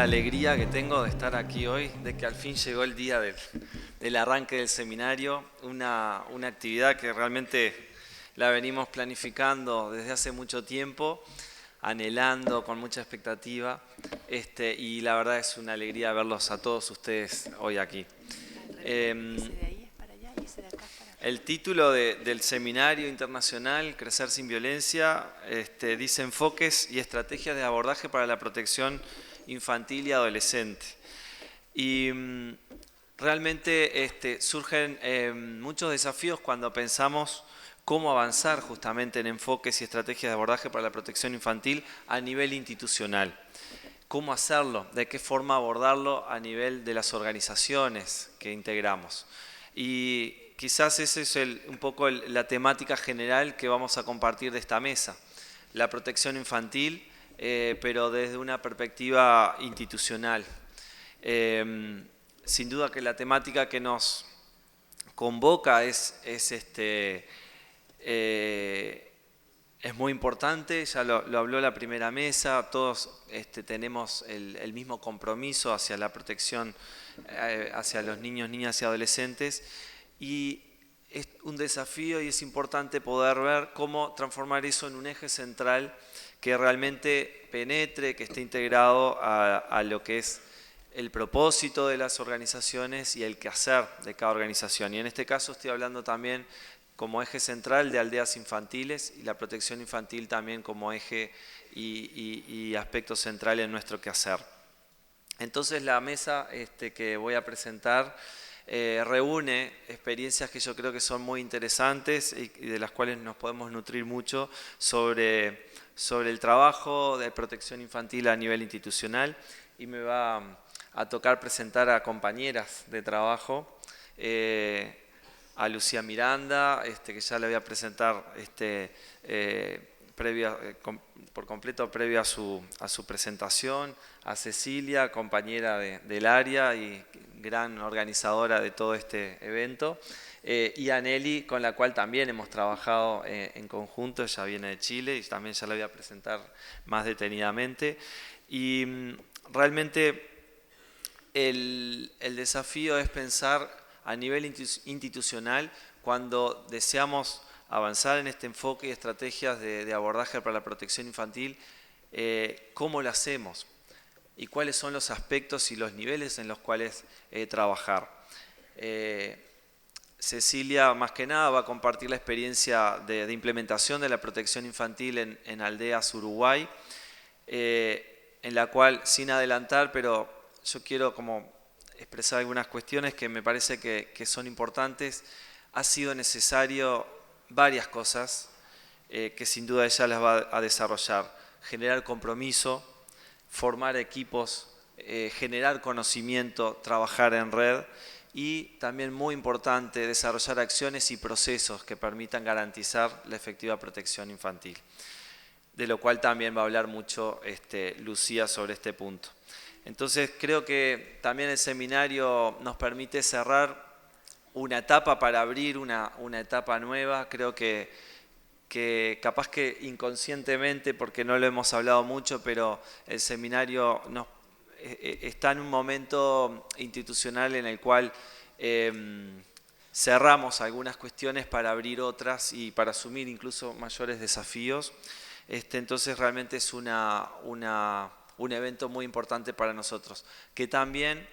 alegría que tengo de estar aquí hoy, de que al fin llegó el día del arranque del seminario, una actividad que realmente la venimos planificando desde hace mucho tiempo, anhelando, con mucha expectativa, y la verdad es una alegría verlos a todos ustedes hoy aquí. El título del seminario internacional, Crecer sin Violencia, dice Enfoques y estrategias de abordaje para la protección infantil y adolescente. Y realmente surgen muchos desafíos cuando pensamos cómo avanzar justamente en enfoques y estrategias de abordaje para la protección infantil a nivel institucional. ¿Cómo hacerlo? ¿De qué forma abordarlo a nivel de las organizaciones que integramos? Y quizás esa es un poco la temática general que vamos a compartir de esta mesa. La protección infantil, pero desde una perspectiva institucional. Sin duda que la temática que nos convoca es muy importante, ya lo habló la primera mesa, todos tenemos el mismo compromiso hacia la protección hacia los niños, niñas y adolescentes, y es un desafío y es importante poder ver cómo transformar eso en un eje central que realmente penetre, que esté integrado a lo que es el propósito de las organizaciones y el quehacer de cada organización. Y en este caso estoy hablando también como eje central de aldeas infantiles y la protección infantil también como eje y aspecto central en nuestro quehacer. Entonces la mesa que voy a presentar reúne experiencias que yo creo que son muy interesantes y de las cuales nos podemos nutrir mucho sobre el trabajo de protección infantil a nivel institucional, y me va a tocar presentar a compañeras de trabajo, a Lucía Miranda, que ya le voy a presentar por completo previo a su presentación, a Cecilia, compañera del área y gran organizadora de todo este evento, y a Nelly, con la cual también hemos trabajado en conjunto. Ella viene de Chile y también ya la voy a presentar más detenidamente. Y realmente el desafío es pensar a nivel institucional cuando deseamos avanzar en este enfoque y estrategias de abordaje para la protección infantil, cómo lo hacemos y cuáles son los aspectos y los niveles en los cuales trabajar. Cecilia, más que nada, va a compartir la experiencia de implementación de la protección infantil en Aldeas Uruguay, en la cual, sin adelantar, pero yo quiero como expresar algunas cuestiones que me parece que son importantes. Ha sido necesario varias cosas que sin duda ella las va a desarrollar. Generar compromiso, formar equipos, generar conocimiento, trabajar en red y también muy importante desarrollar acciones y procesos que permitan garantizar la efectiva protección infantil, de lo cual también va a hablar mucho Lucía sobre este punto. Entonces creo que también el seminario nos permite cerrar una etapa para abrir una etapa nueva. Creo que capaz que inconscientemente, porque no lo hemos hablado mucho, pero el seminario está en un momento institucional en el cual cerramos algunas cuestiones para abrir otras y para asumir incluso mayores desafíos. Entonces realmente es un evento muy importante para nosotros, que también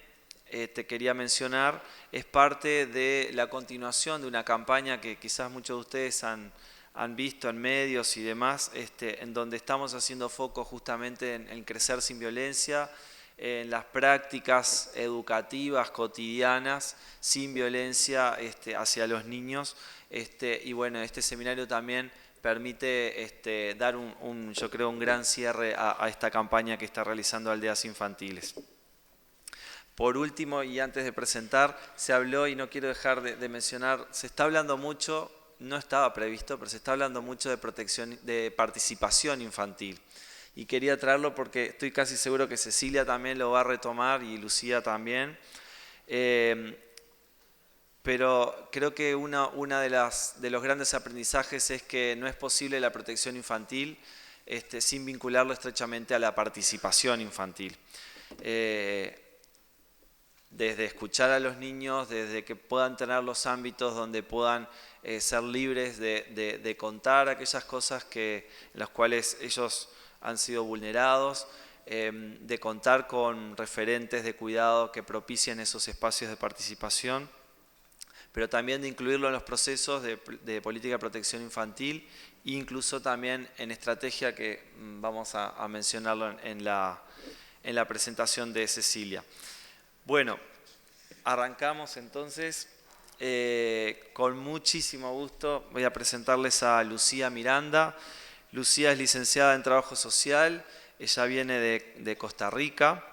te quería mencionar, es parte de la continuación de una campaña que quizás muchos de ustedes han visto en medios y demás, en donde estamos haciendo foco justamente en crecer sin violencia, en las prácticas educativas cotidianas sin violencia hacia los niños, y bueno, este seminario también permite dar yo creo un gran cierre a esta campaña que está realizando Aldeas Infantiles. Por último, y antes de presentar, se habló, y no quiero dejar de mencionar, se está hablando mucho, no estaba previsto, pero se está hablando mucho de participación infantil. Y quería traerlo porque estoy casi seguro que Cecilia también lo va a retomar y Lucía también. Pero creo que una de los grandes aprendizajes es que no es posible la protección infantil sin vincularlo estrechamente a la participación infantil. desde escuchar a los niños, desde que puedan tener los ámbitos donde puedan ser libres de contar aquellas cosas en las cuales ellos han sido vulnerados, de contar con referentes de cuidado que propicien esos espacios de participación, pero también de incluirlo en los procesos de política de protección infantil e incluso también en estrategia que vamos a mencionarlo en la presentación de Cecilia. Bueno, arrancamos entonces. Con muchísimo gusto voy a presentarles a Lucía Miranda. Lucía es licenciada en Trabajo Social, ella viene de Costa Rica.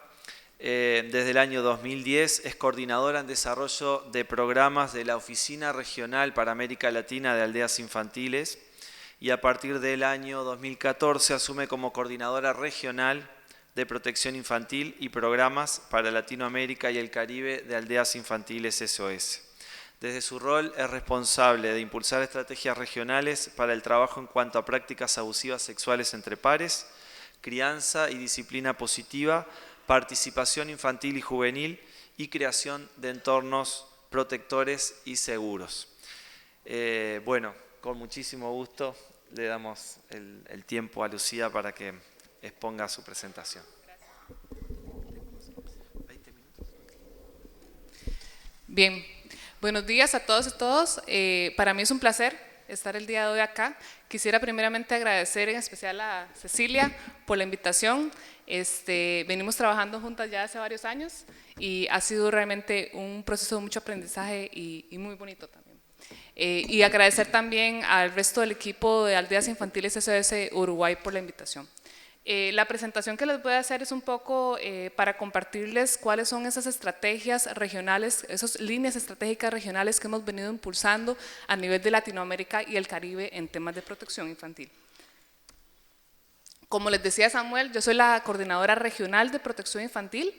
Desde el año 2010 es coordinadora en desarrollo de programas de la Oficina Regional para América Latina de Aldeas Infantiles y a partir del año 2014 asume como coordinadora regional de protección infantil y programas para Latinoamérica y el Caribe de Aldeas Infantiles SOS. Desde su rol es responsable de impulsar estrategias regionales para el trabajo en cuanto a prácticas abusivas sexuales entre pares, crianza y disciplina positiva, participación infantil y juvenil y creación de entornos protectores y seguros. Bueno, con muchísimo gusto le damos el tiempo a Lucía para que exponga su presentación. Bien, buenos días a todos y todas. Para mí es un placer estar el día de hoy acá. Quisiera primeramente agradecer en especial a Cecilia por la invitación. Venimos trabajando juntas ya hace varios años y ha sido realmente un proceso de mucho aprendizaje y muy bonito también. Y agradecer también al resto del equipo de Aldeas Infantiles SOS Uruguay por la invitación. La presentación que les voy a hacer es un poco para compartirles cuáles son esas estrategias regionales, esas líneas estratégicas regionales que hemos venido impulsando a nivel de Latinoamérica y el Caribe en temas de protección infantil. Como les decía Samuel, yo soy la coordinadora regional de protección infantil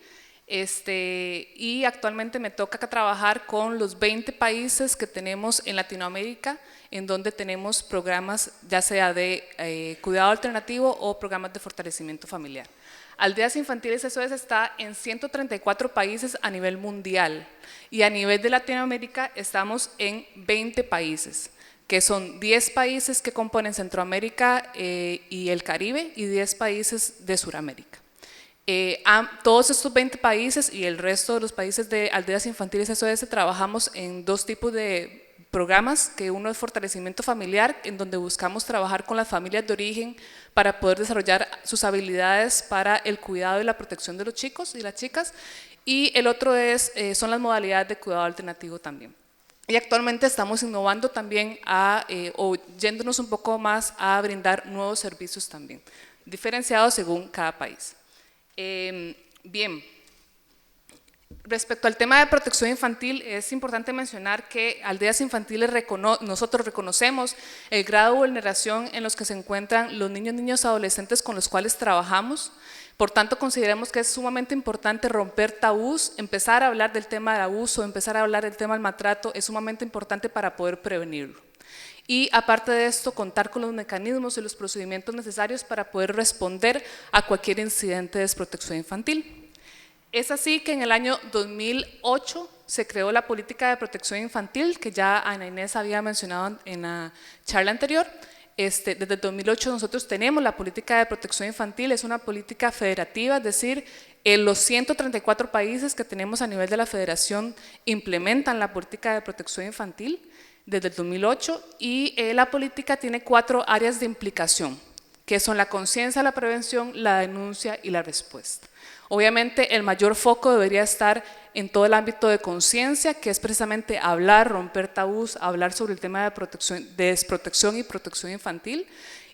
y actualmente me toca trabajar con los 20 países que tenemos en Latinoamérica, en donde tenemos programas ya sea de cuidado alternativo o programas de fortalecimiento familiar. Aldeas Infantiles SOS está en 134 países a nivel mundial y a nivel de Latinoamérica estamos en 20 países, que son 10 países que componen Centroamérica y el Caribe y 10 países de Sudamérica. Todos estos 20 países y el resto de los países de Aldeas Infantiles SOS trabajamos en dos tipos de programas, que uno es fortalecimiento familiar, en donde buscamos trabajar con las familias de origen para poder desarrollar sus habilidades para el cuidado y la protección de los chicos y las chicas, y el otro son las modalidades de cuidado alternativo también. Y actualmente estamos innovando también o yéndonos un poco más a brindar nuevos servicios también, diferenciados según cada país. Bien, respecto al tema de protección infantil, es importante mencionar que Aldeas Infantiles nosotros reconocemos el grado de vulneración en los que se encuentran los niños y adolescentes con los cuales trabajamos. Por tanto, consideramos que es sumamente importante romper tabús, empezar a hablar del tema del abuso, empezar a hablar del tema del maltrato, es sumamente importante para poder prevenirlo. Y aparte de esto, contar con los mecanismos y los procedimientos necesarios para poder responder a cualquier incidente de desprotección infantil. Es así que en el año 2008 se creó la política de protección infantil, que ya Ana Inés había mencionado en la charla anterior. Desde el 2008 nosotros tenemos la política de protección infantil, es una política federativa, es decir, los 134 países que tenemos a nivel de la federación implementan la política de protección infantil desde el 2008 y la política tiene 4 áreas de implicación, que son la conciencia, la prevención, la denuncia y la respuesta. Obviamente el mayor foco debería estar en todo el ámbito de conciencia, que es precisamente hablar, romper tabús, hablar sobre el tema de desprotección y protección infantil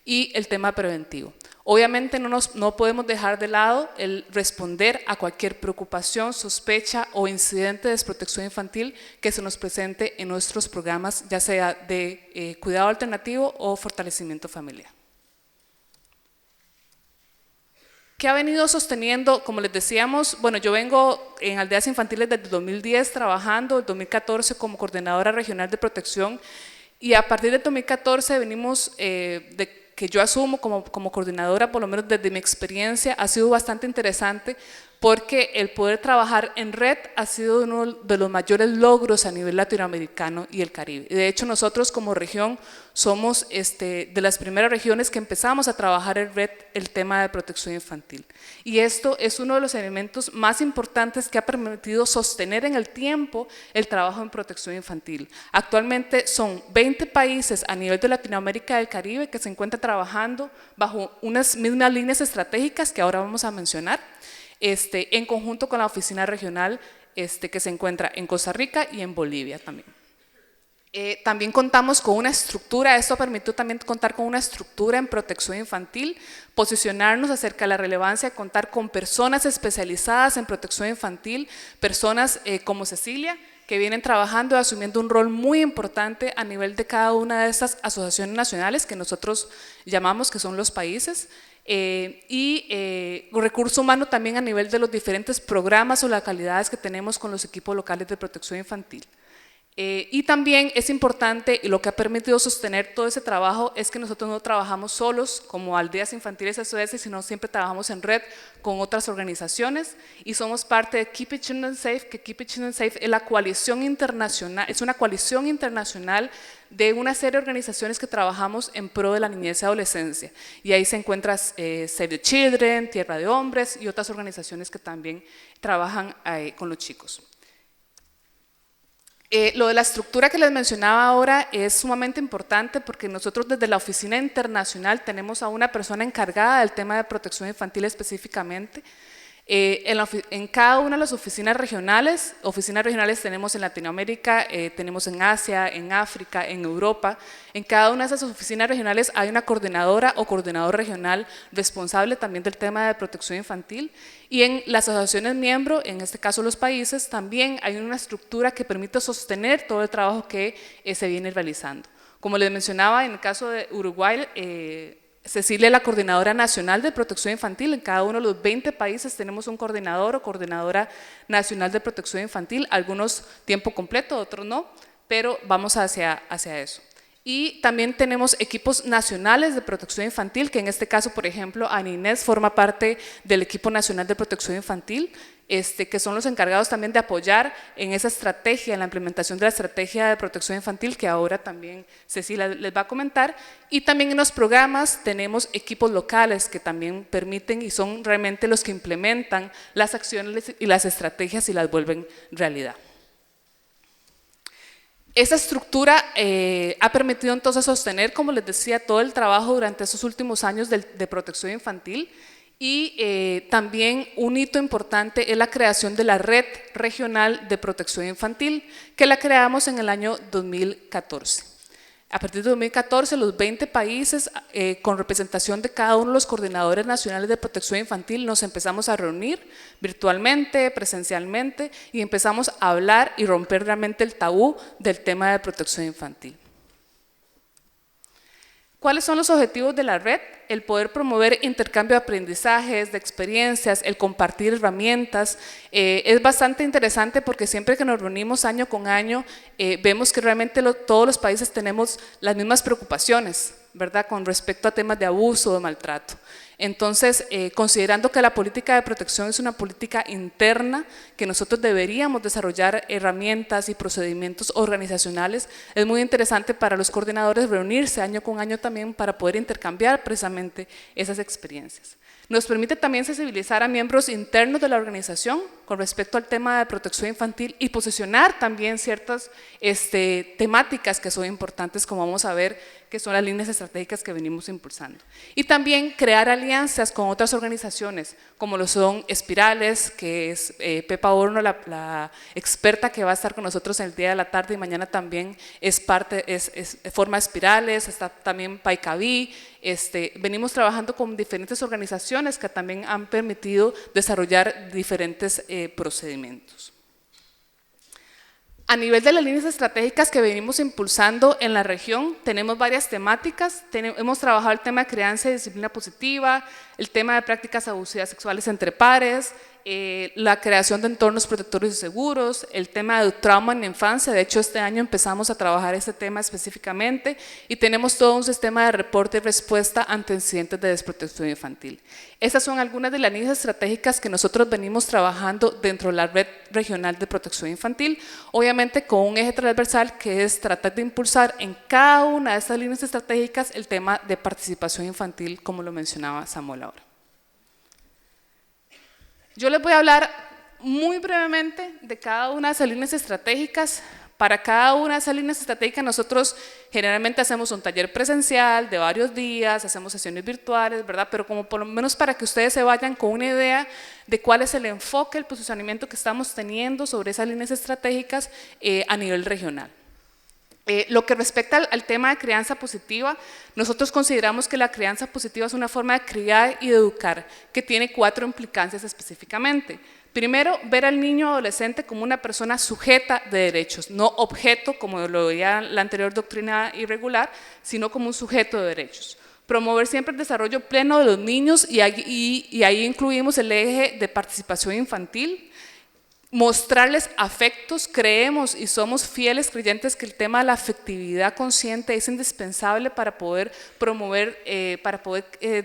y el tema preventivo. Obviamente no podemos dejar de lado el responder a cualquier preocupación, sospecha o incidente de desprotección infantil que se nos presente en nuestros programas, ya sea de cuidado alternativo o fortalecimiento familiar. ¿Qué ha venido sosteniendo? Como les decíamos, bueno, yo vengo en Aldeas Infantiles desde el 2010 trabajando, el 2014 como coordinadora regional de protección y a partir del 2014 venimos, que yo asumo como coordinadora, por lo menos desde mi experiencia, ha sido bastante interesante porque el poder trabajar en red ha sido uno de los mayores logros a nivel latinoamericano y el Caribe. De hecho, nosotros como región somos de las primeras regiones que empezamos a trabajar en red el tema de protección infantil. Y esto es uno de los elementos más importantes que ha permitido sostener en el tiempo el trabajo en protección infantil. Actualmente son 20 países a nivel de Latinoamérica y del Caribe que se encuentran trabajando bajo unas mismas líneas estratégicas que ahora vamos a mencionar, en conjunto con la oficina regional que se encuentra en Costa Rica y en Bolivia también. También contamos con una estructura, esto permitió también contar con una estructura en protección infantil, posicionarnos acerca de la relevancia de contar con personas especializadas en protección infantil, personas como Cecilia, que vienen trabajando y asumiendo un rol muy importante a nivel de cada una de estas asociaciones nacionales que nosotros llamamos que son los países, recurso humano también a nivel de los diferentes programas o localidades que tenemos con los equipos locales de protección infantil. Y también es importante, y lo que ha permitido sostener todo ese trabajo es que nosotros no trabajamos solos como Aldeas Infantiles SOS, sino siempre trabajamos en red con otras organizaciones y somos parte de Keep It Children Safe, que Keep It Children Safe es la coalición internacional, es una coalición internacional de una serie de organizaciones que trabajamos en pro de la niñez y adolescencia. Y ahí se encuentra Save the Children, Tierra de Hombres y otras organizaciones que también trabajan con los chicos. Lo de la estructura que les mencionaba ahora es sumamente importante porque nosotros desde la oficina internacional tenemos a una persona encargada del tema de protección infantil específicamente. En cada una de las oficinas regionales tenemos en Latinoamérica, tenemos en Asia, en África, en Europa. En cada una de esas oficinas regionales hay una coordinadora o coordinador regional responsable también del tema de protección infantil. Y en las asociaciones miembros, en este caso los países, también hay una estructura que permite sostener todo el trabajo que se viene realizando. Como les mencionaba, en el caso de Uruguay, Cecilia es la coordinadora nacional de protección infantil. En cada uno de los 20 países tenemos un coordinador o coordinadora nacional de protección infantil, algunos tiempo completo, otros no, pero vamos hacia eso. Y también tenemos equipos nacionales de protección infantil, que en este caso, por ejemplo, Ana Inés forma parte del equipo nacional de protección infantil, que son los encargados también de apoyar en esa estrategia, en la implementación de la estrategia de protección infantil, que ahora también Cecilia les va a comentar. Y también en los programas tenemos equipos locales que también permiten y son realmente los que implementan las acciones y las estrategias y las vuelven realidad. Esa estructura ha permitido entonces sostener, como les decía, todo el trabajo durante esos últimos años de protección infantil. Y también un hito importante es la creación de la Red Regional de Protección Infantil, que la creamos en el año 2014. A partir de 2014, los 20 países, con representación de cada uno de los coordinadores nacionales de protección infantil, nos empezamos a reunir virtualmente, presencialmente, y empezamos a hablar y romper realmente el tabú del tema de protección infantil. ¿Cuáles son los objetivos de la red? El poder promover intercambio de aprendizajes, de experiencias, el compartir herramientas. Es bastante interesante porque siempre que nos reunimos año con año, vemos que realmente todos los países tenemos las mismas preocupaciones, ¿verdad?, con respecto a temas de abuso o de maltrato. Entonces, considerando que la política de protección es una política interna, que nosotros deberíamos desarrollar herramientas y procedimientos organizacionales, es muy interesante para los coordinadores reunirse año con año también para poder intercambiar precisamente esas experiencias. Nos permite también sensibilizar a miembros internos de la organización con respecto al tema de protección infantil y posicionar también ciertas temáticas que son importantes, como vamos a ver, que son las líneas estratégicas que venimos impulsando. Y también crear alianzas con otras organizaciones, como lo son Espirales, que es Pepa Horno, la experta que va a estar con nosotros el día de la tarde y mañana también forma Espirales, está también Paicaví. Venimos trabajando con diferentes organizaciones que también han permitido desarrollar diferentes procedimientos. A nivel de las líneas estratégicas que venimos impulsando en la región, tenemos varias temáticas. Hemos trabajado el tema de crianza y disciplina positiva, el tema de prácticas abusivas sexuales entre pares, la creación de entornos protectores y seguros, el tema de trauma en la infancia. De hecho, este año empezamos a trabajar este tema específicamente y tenemos todo un sistema de reporte y respuesta ante incidentes de desprotección infantil. Estas son algunas de las líneas estratégicas que nosotros venimos trabajando dentro de la Red Regional de Protección Infantil, obviamente con un eje transversal que es tratar de impulsar en cada una de estas líneas estratégicas el tema de participación infantil, como lo mencionaba Samuel ahora. Yo les voy a hablar muy brevemente de cada una de esas líneas estratégicas. Para cada una de esas líneas estratégicas nosotros generalmente hacemos un taller presencial de varios días, hacemos sesiones virtuales, ¿verdad? Pero como por lo menos para que ustedes se vayan con una idea de cuál es el enfoque, el posicionamiento que estamos teniendo sobre esas líneas estratégicas a nivel regional. Lo que respecta al tema de crianza positiva, nosotros consideramos que la crianza positiva es una forma de criar y de educar que tiene 4 implicancias específicamente. Primero, ver al niño o adolescente como una persona sujeta de derechos, no objeto, como lo veía la anterior doctrina irregular, sino como un sujeto de derechos. Promover siempre el desarrollo pleno de los niños y ahí incluimos el eje de participación infantil. Mostrarles afectos. Creemos y somos fieles creyentes que el tema de la afectividad consciente es indispensable para poder promover,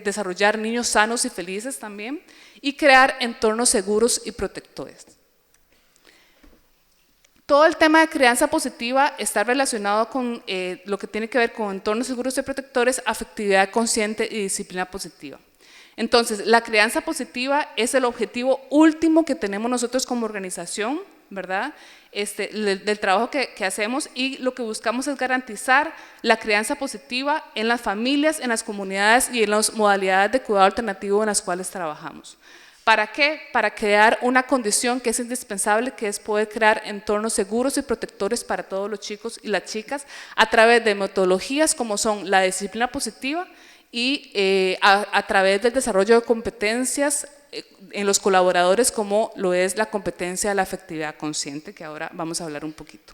desarrollar niños sanos y felices también, y crear entornos seguros y protectores. Todo el tema de crianza positiva está relacionado con lo que tiene que ver con entornos seguros y protectores, afectividad consciente y disciplina positiva. Entonces, la crianza positiva es el objetivo último que tenemos nosotros como organización, ¿verdad? Del trabajo que hacemos, y lo que buscamos es garantizar la crianza positiva en las familias, en las comunidades y en las modalidades de cuidado alternativo en las cuales trabajamos. ¿Para qué? Para crear una condición que es indispensable, que es poder crear entornos seguros y protectores para todos los chicos y las chicas a través de metodologías como son la disciplina positiva y a través del desarrollo de competencias en los colaboradores, como lo es la competencia de la afectividad consciente, que ahora vamos a hablar un poquito.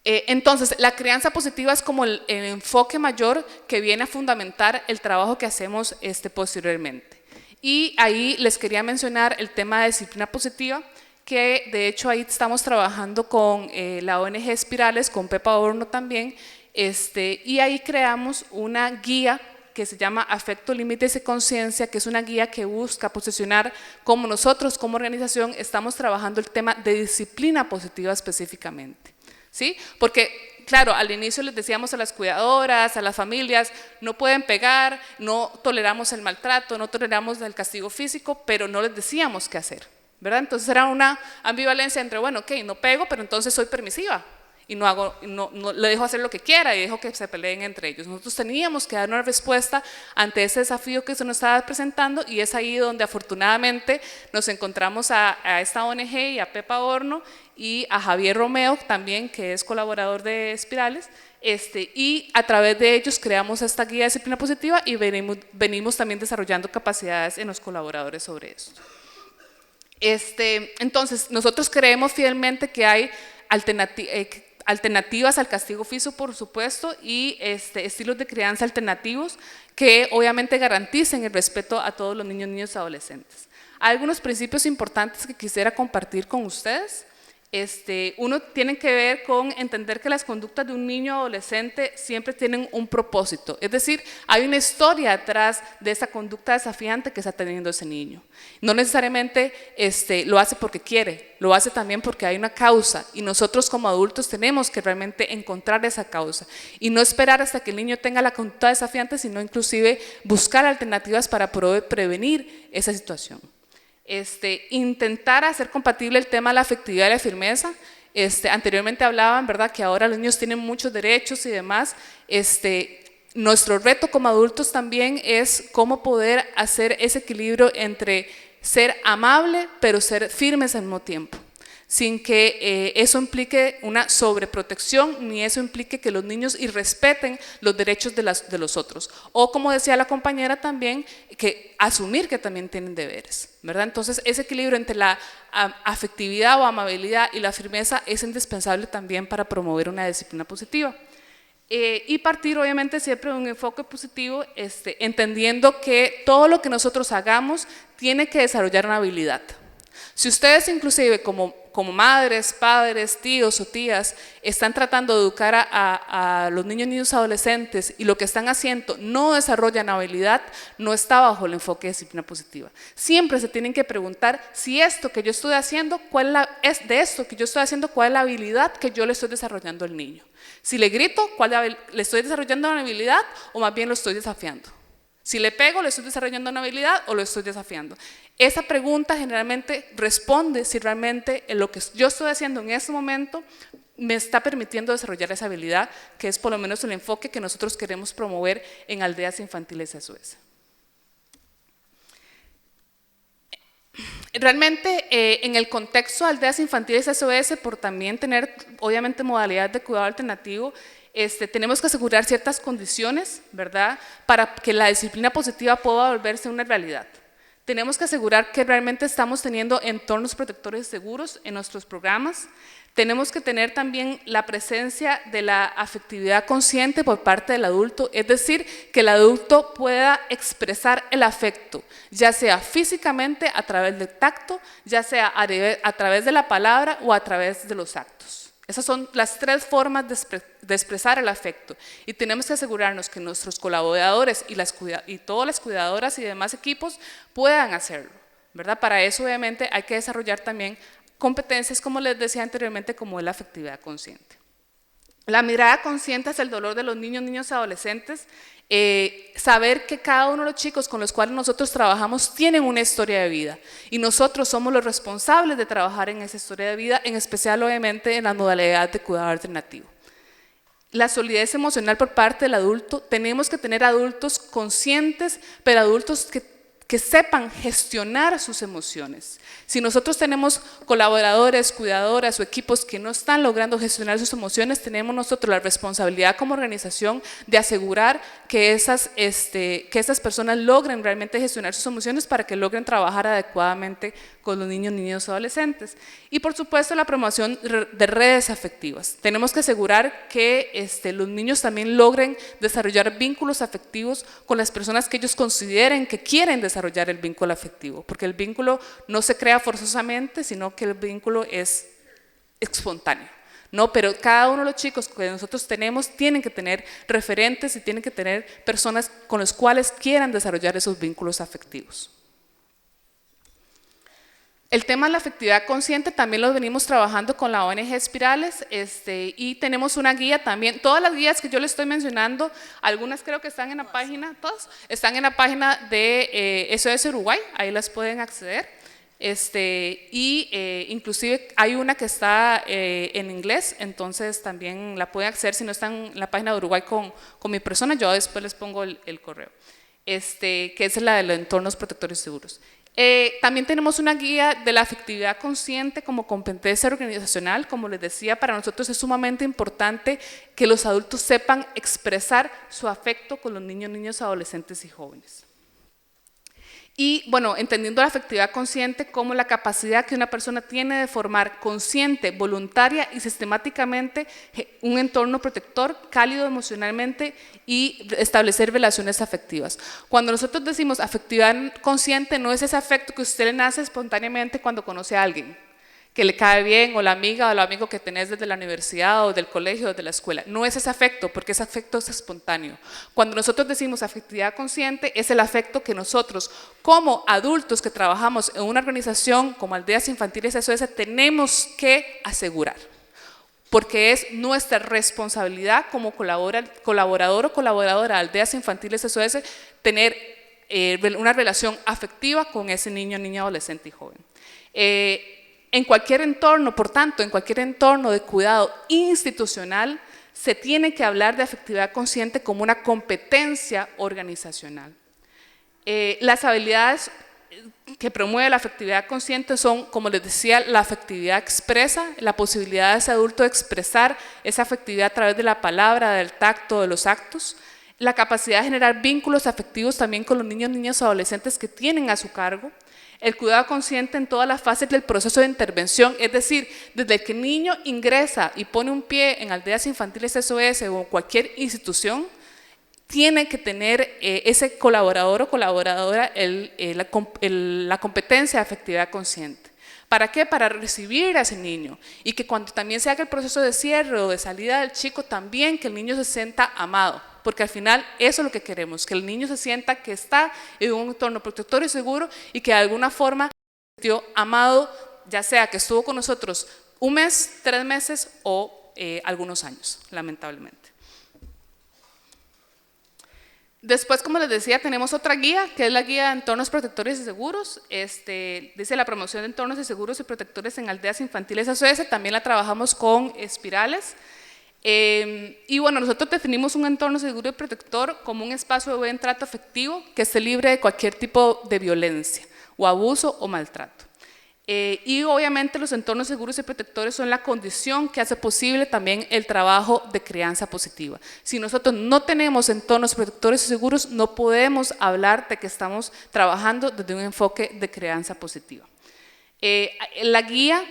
Entonces, la crianza positiva es como el enfoque mayor que viene a fundamentar el trabajo que hacemos posteriormente. Y ahí les quería mencionar el tema de disciplina positiva, que de hecho ahí estamos trabajando con la ONG Espirales, con Pepa Horno también, y ahí creamos una guía que se llama Afecto, Límites y Conciencia, que es una guía que busca posicionar cómo nosotros como organización estamos trabajando el tema de disciplina positiva específicamente, ¿sí? Porque claro, al inicio les decíamos a las cuidadoras, a las familias, no pueden pegar, no toleramos el maltrato, no toleramos el castigo físico, pero no les decíamos qué hacer, ¿verdad? Entonces era una ambivalencia entre, bueno, ok, no pego, pero entonces soy permisiva y no le dejo hacer lo que quiera y dejo que se peleen entre ellos. Nosotros teníamos que dar una respuesta ante ese desafío que se nos estaba presentando, y es ahí donde afortunadamente nos encontramos a esta ONG y a Pepa Horno y a Javier Romeo también, que es colaborador de Espirales, y a través de ellos creamos esta guía de disciplina positiva y venimos también desarrollando capacidades en los colaboradores sobre esto. Entonces, nosotros creemos fielmente que hay alternativas al castigo físico, por supuesto, y estilos de crianza alternativos que obviamente garanticen el respeto a todos los niños, niñas y adolescentes. Hay algunos principios importantes que quisiera compartir con ustedes. Uno tiene que ver con entender que las conductas de un niño o adolescente siempre tienen un propósito, es decir, hay una historia detrás de esa conducta desafiante que está teniendo ese niño. No necesariamente lo hace porque quiere, lo hace también porque hay una causa, y nosotros como adultos tenemos que realmente encontrar esa causa y no esperar hasta que el niño tenga la conducta desafiante, sino inclusive buscar alternativas para poder prevenir esa situación. Intentar hacer compatible el tema de la afectividad y la firmeza. Anteriormente hablaban, ¿verdad?, que ahora los niños tienen muchos derechos y demás. Nuestro reto como adultos también es cómo poder hacer ese equilibrio entre ser amable pero ser firmes al mismo tiempo, sin que eso implique una sobreprotección, ni eso implique que los niños irrespeten los derechos de los otros. O como decía la compañera también, que asumir que también tienen deberes, ¿verdad? Entonces ese equilibrio entre la afectividad o amabilidad y la firmeza es indispensable también para promover una disciplina positiva. Y partir obviamente siempre de un enfoque positivo, entendiendo que todo lo que nosotros hagamos tiene que desarrollar una habilidad. Si ustedes inclusive como madres, padres, tíos o tías están tratando de educar a los niños y adolescentes y lo que están haciendo no desarrollan habilidad, no está bajo el enfoque de disciplina positiva. Siempre se tienen que preguntar si esto que yo estoy haciendo, cuál es la habilidad que yo le estoy desarrollando al niño. Si le grito, ¿le estoy desarrollando una habilidad o más bien lo estoy desafiando? Si le pego, ¿le estoy desarrollando una habilidad o lo estoy desafiando? Esa pregunta generalmente responde si realmente lo que yo estoy haciendo en ese momento me está permitiendo desarrollar esa habilidad, que es por lo menos el enfoque que nosotros queremos promover en Aldeas Infantiles SOS. Realmente en el contexto de Aldeas Infantiles SOS, por también tener obviamente modalidades de cuidado alternativo, tenemos que asegurar ciertas condiciones, ¿verdad?, para que la disciplina positiva pueda volverse una realidad. Tenemos que asegurar que realmente estamos teniendo entornos protectores seguros en nuestros programas. Tenemos que tener también la presencia de la afectividad consciente por parte del adulto, es decir, que el adulto pueda expresar el afecto, ya sea físicamente a través del tacto, ya sea a través de la palabra o a través de los actos. Esas son las tres formas de expresar el afecto y tenemos que asegurarnos que nuestros colaboradores y todas las cuidadoras y demás equipos puedan hacerlo, ¿verdad? Para eso obviamente hay que desarrollar también competencias, como les decía anteriormente, como es la afectividad consciente. La mirada consciente hacia el dolor de los niños y adolescentes, saber que cada uno de los chicos con los cuales nosotros trabajamos tienen una historia de vida y nosotros somos los responsables de trabajar en esa historia de vida, en especial obviamente en la modalidad de cuidado alternativo. La solidez emocional por parte del adulto, tenemos que tener adultos conscientes, pero adultos que sepan gestionar sus emociones. Si nosotros tenemos colaboradores, cuidadoras o equipos que no están logrando gestionar sus emociones, tenemos nosotros la responsabilidad como organización de asegurar que esas personas logren realmente gestionar sus emociones para que logren trabajar adecuadamente con los niños y adolescentes. Y por supuesto la promoción de redes afectivas. Tenemos que asegurar que los niños también logren desarrollar vínculos afectivos con las personas que ellos consideren que quieren desarrollar el vínculo afectivo, porque el vínculo no se crea forzosamente, sino que el vínculo es espontáneo, ¿no? Pero cada uno de los chicos que nosotros tenemos tienen que tener referentes y tienen que tener personas con las cuales quieran desarrollar esos vínculos afectivos. El tema de la afectividad consciente también lo venimos trabajando con la ONG Espirales y tenemos una guía también. Todas las guías que yo les estoy mencionando, algunas creo que están en la página, todas están en la página de SOS Uruguay, ahí las pueden acceder. Inclusive hay una que está en inglés, entonces también la pueden acceder si no están en la página de Uruguay con mi persona, yo después les pongo el correo, que es la de los entornos protectores seguros. También tenemos una guía de la afectividad consciente como competencia organizacional. Como les decía, para nosotros es sumamente importante que los adultos sepan expresar su afecto con los niños, adolescentes y jóvenes. Y bueno, entendiendo la afectividad consciente como la capacidad que una persona tiene de formar consciente, voluntaria y sistemáticamente un entorno protector, cálido emocionalmente y establecer relaciones afectivas. Cuando nosotros decimos afectividad consciente, no es ese afecto que usted le nace espontáneamente cuando conoce a alguien, que le cae bien, o la amiga o el amigo que tenés desde la universidad o del colegio o de la escuela. No es ese afecto, porque ese afecto es espontáneo. Cuando nosotros decimos afectividad consciente, es el afecto que nosotros, como adultos que trabajamos en una organización como Aldeas Infantiles SOS, tenemos que asegurar. Porque es nuestra responsabilidad como colaborador o colaboradora de Aldeas Infantiles SOS tener una relación afectiva con ese niño, adolescente y joven. En cualquier entorno, por tanto, en cualquier entorno de cuidado institucional, se tiene que hablar de afectividad consciente como una competencia organizacional. Las habilidades que promueve la afectividad consciente son, como les decía, la afectividad expresa, la posibilidad de ese adulto de expresar esa afectividad a través de la palabra, del tacto, de los actos, la capacidad de generar vínculos afectivos también con los niños, adolescentes que tienen a su cargo, el cuidado consciente en todas las fases del proceso de intervención, es decir, desde que el niño ingresa y pone un pie en Aldeas Infantiles SOS o cualquier institución, tiene que tener ese colaborador o colaboradora la competencia de afectividad consciente. ¿Para qué? Para recibir a ese niño y que cuando también se haga el proceso de cierre o de salida del chico, también que el niño se sienta amado, porque al final eso es lo que queremos, que el niño se sienta que está en un entorno protector y seguro y que de alguna forma se sintió amado, ya sea que estuvo con nosotros un mes, 3 meses o algunos años, lamentablemente. Después, como les decía, tenemos otra guía, que es la guía de entornos protectores y seguros. Dice la promoción de entornos de seguros y protectores en Aldeas Infantiles SOS, también la trabajamos con espirales. Y bueno, nosotros definimos un entorno seguro y protector como un espacio de buen trato afectivo que esté libre de cualquier tipo de violencia o abuso o maltrato. Y obviamente los entornos seguros y protectores son la condición que hace posible también el trabajo de crianza positiva. Si nosotros no tenemos entornos protectores y seguros, no podemos hablar de que estamos trabajando desde un enfoque de crianza positiva. La guía,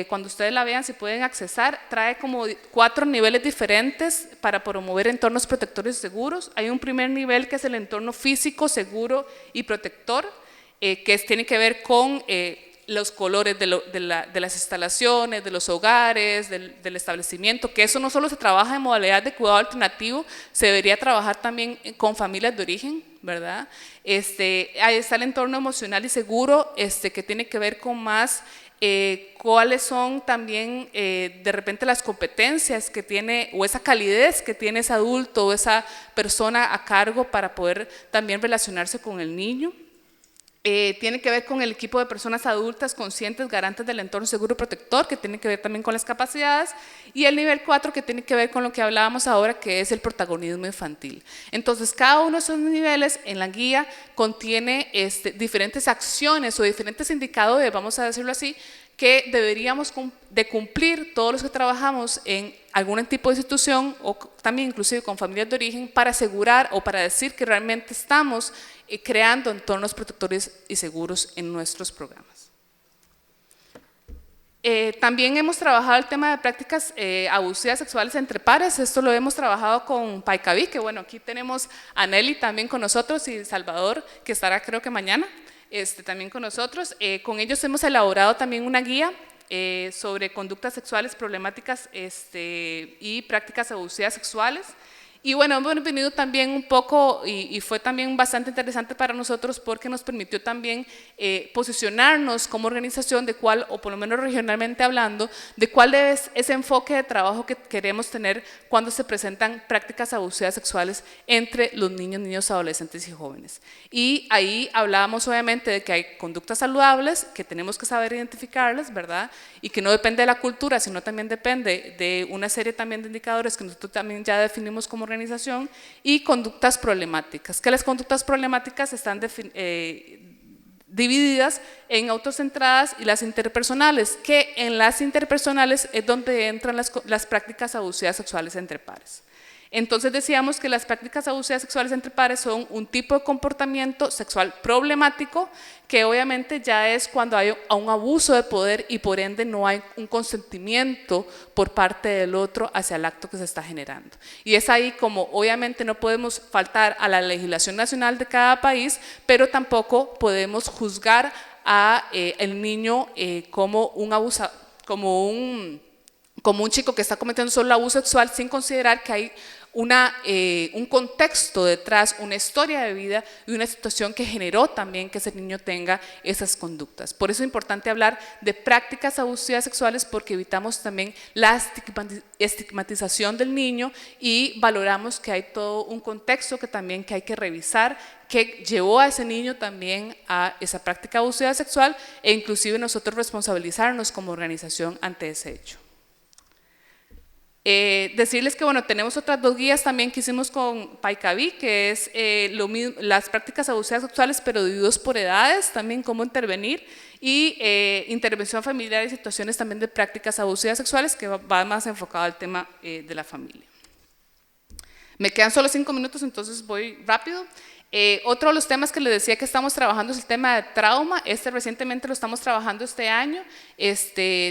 cuando ustedes la vean, si pueden accesar, trae como 4 niveles diferentes para promover entornos protectores y seguros. Hay un primer nivel que es el entorno físico, seguro y protector, que tiene que ver con los colores de las instalaciones, de los hogares, del establecimiento, que eso no solo se trabaja en modalidad de cuidado alternativo, se debería trabajar también con familias de origen, ¿verdad? Ahí está el entorno emocional y seguro, que tiene que ver con más cuáles son también de repente las competencias que tiene o esa calidez que tiene ese adulto o esa persona a cargo para poder también relacionarse con el niño. Tiene que ver con el equipo de personas adultas conscientes, garantes del entorno seguro y protector, que tiene que ver también con las capacidades, y el nivel 4 que tiene que ver con lo que hablábamos ahora, que es el protagonismo infantil. Entonces, cada uno de esos niveles en la guía contiene diferentes acciones o diferentes indicadores, vamos a decirlo así, que deberíamos de cumplir todos los que trabajamos en algún tipo de institución o también inclusive con familias de origen para asegurar o para decir que realmente estamos creando entornos protectores y seguros en nuestros programas. También hemos trabajado el tema de prácticas abusivas sexuales entre pares. Esto lo hemos trabajado con Paicaví, que bueno, aquí tenemos a Nelly también con nosotros y Salvador, que estará creo que mañana también con nosotros. Con ellos hemos elaborado también una guía sobre conductas sexuales problemáticas y prácticas abusivas sexuales. Y bueno, hemos venido también un poco, y fue también bastante interesante para nosotros porque nos permitió también posicionarnos como organización de cuál, o por lo menos regionalmente hablando, de cuál es ese enfoque de trabajo que queremos tener cuando se presentan prácticas abusivas sexuales entre los niños, adolescentes y jóvenes. Y ahí hablábamos obviamente de que hay conductas saludables, que tenemos que saber identificarlas, ¿verdad? Y que no depende de la cultura, sino también depende de una serie también de indicadores que nosotros también ya definimos como organización, y conductas problemáticas, que las conductas problemáticas están divididas en autocentradas y las interpersonales, que en las interpersonales es donde entran las prácticas abusivas sexuales entre pares. Entonces decíamos que las prácticas abusivas sexuales entre pares son un tipo de comportamiento sexual problemático que obviamente ya es cuando hay un abuso de poder y por ende no hay un consentimiento por parte del otro hacia el acto que se está generando. Y es ahí como obviamente no podemos faltar a la legislación nacional de cada país, pero tampoco podemos juzgar a el niño como un abusador, como un chico que está cometiendo solo abuso sexual sin considerar que hay un contexto detrás, una historia de vida y una situación que generó también que ese niño tenga esas conductas. Por eso es importante hablar de prácticas abusivas sexuales porque evitamos también la estigmatización del niño y valoramos que hay todo un contexto que hay que revisar que llevó a ese niño también a esa práctica abusiva sexual e inclusive nosotros responsabilizarnos como organización ante ese hecho. Decirles que bueno, tenemos otras 2 guías también que hicimos con Paicaví, que es las prácticas abusivas sexuales pero divididos por edades, también cómo intervenir, y intervención familiar y situaciones también de prácticas abusivas sexuales, que va más enfocado al tema de la familia. Me quedan solo 5 minutos, entonces voy rápido. Otro de los temas que les decía que estamos trabajando es el tema de trauma. Recientemente lo estamos trabajando este año.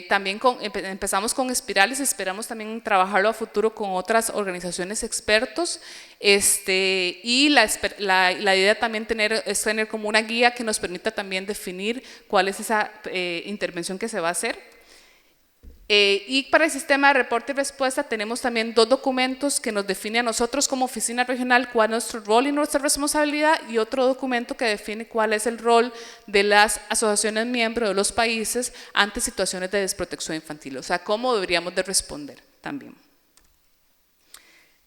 También empezamos con espirales, esperamos también trabajarlo a futuro con otras organizaciones expertos. Y la idea también es tener como una guía que nos permita también definir cuál es esa intervención que se va a hacer. Y para el sistema de reporte y respuesta tenemos también 2 documentos que nos definen a nosotros como oficina regional cuál es nuestro rol y nuestra responsabilidad, y otro documento que define cuál es el rol de las asociaciones miembros de los países ante situaciones de desprotección infantil, o sea, cómo deberíamos de responder también.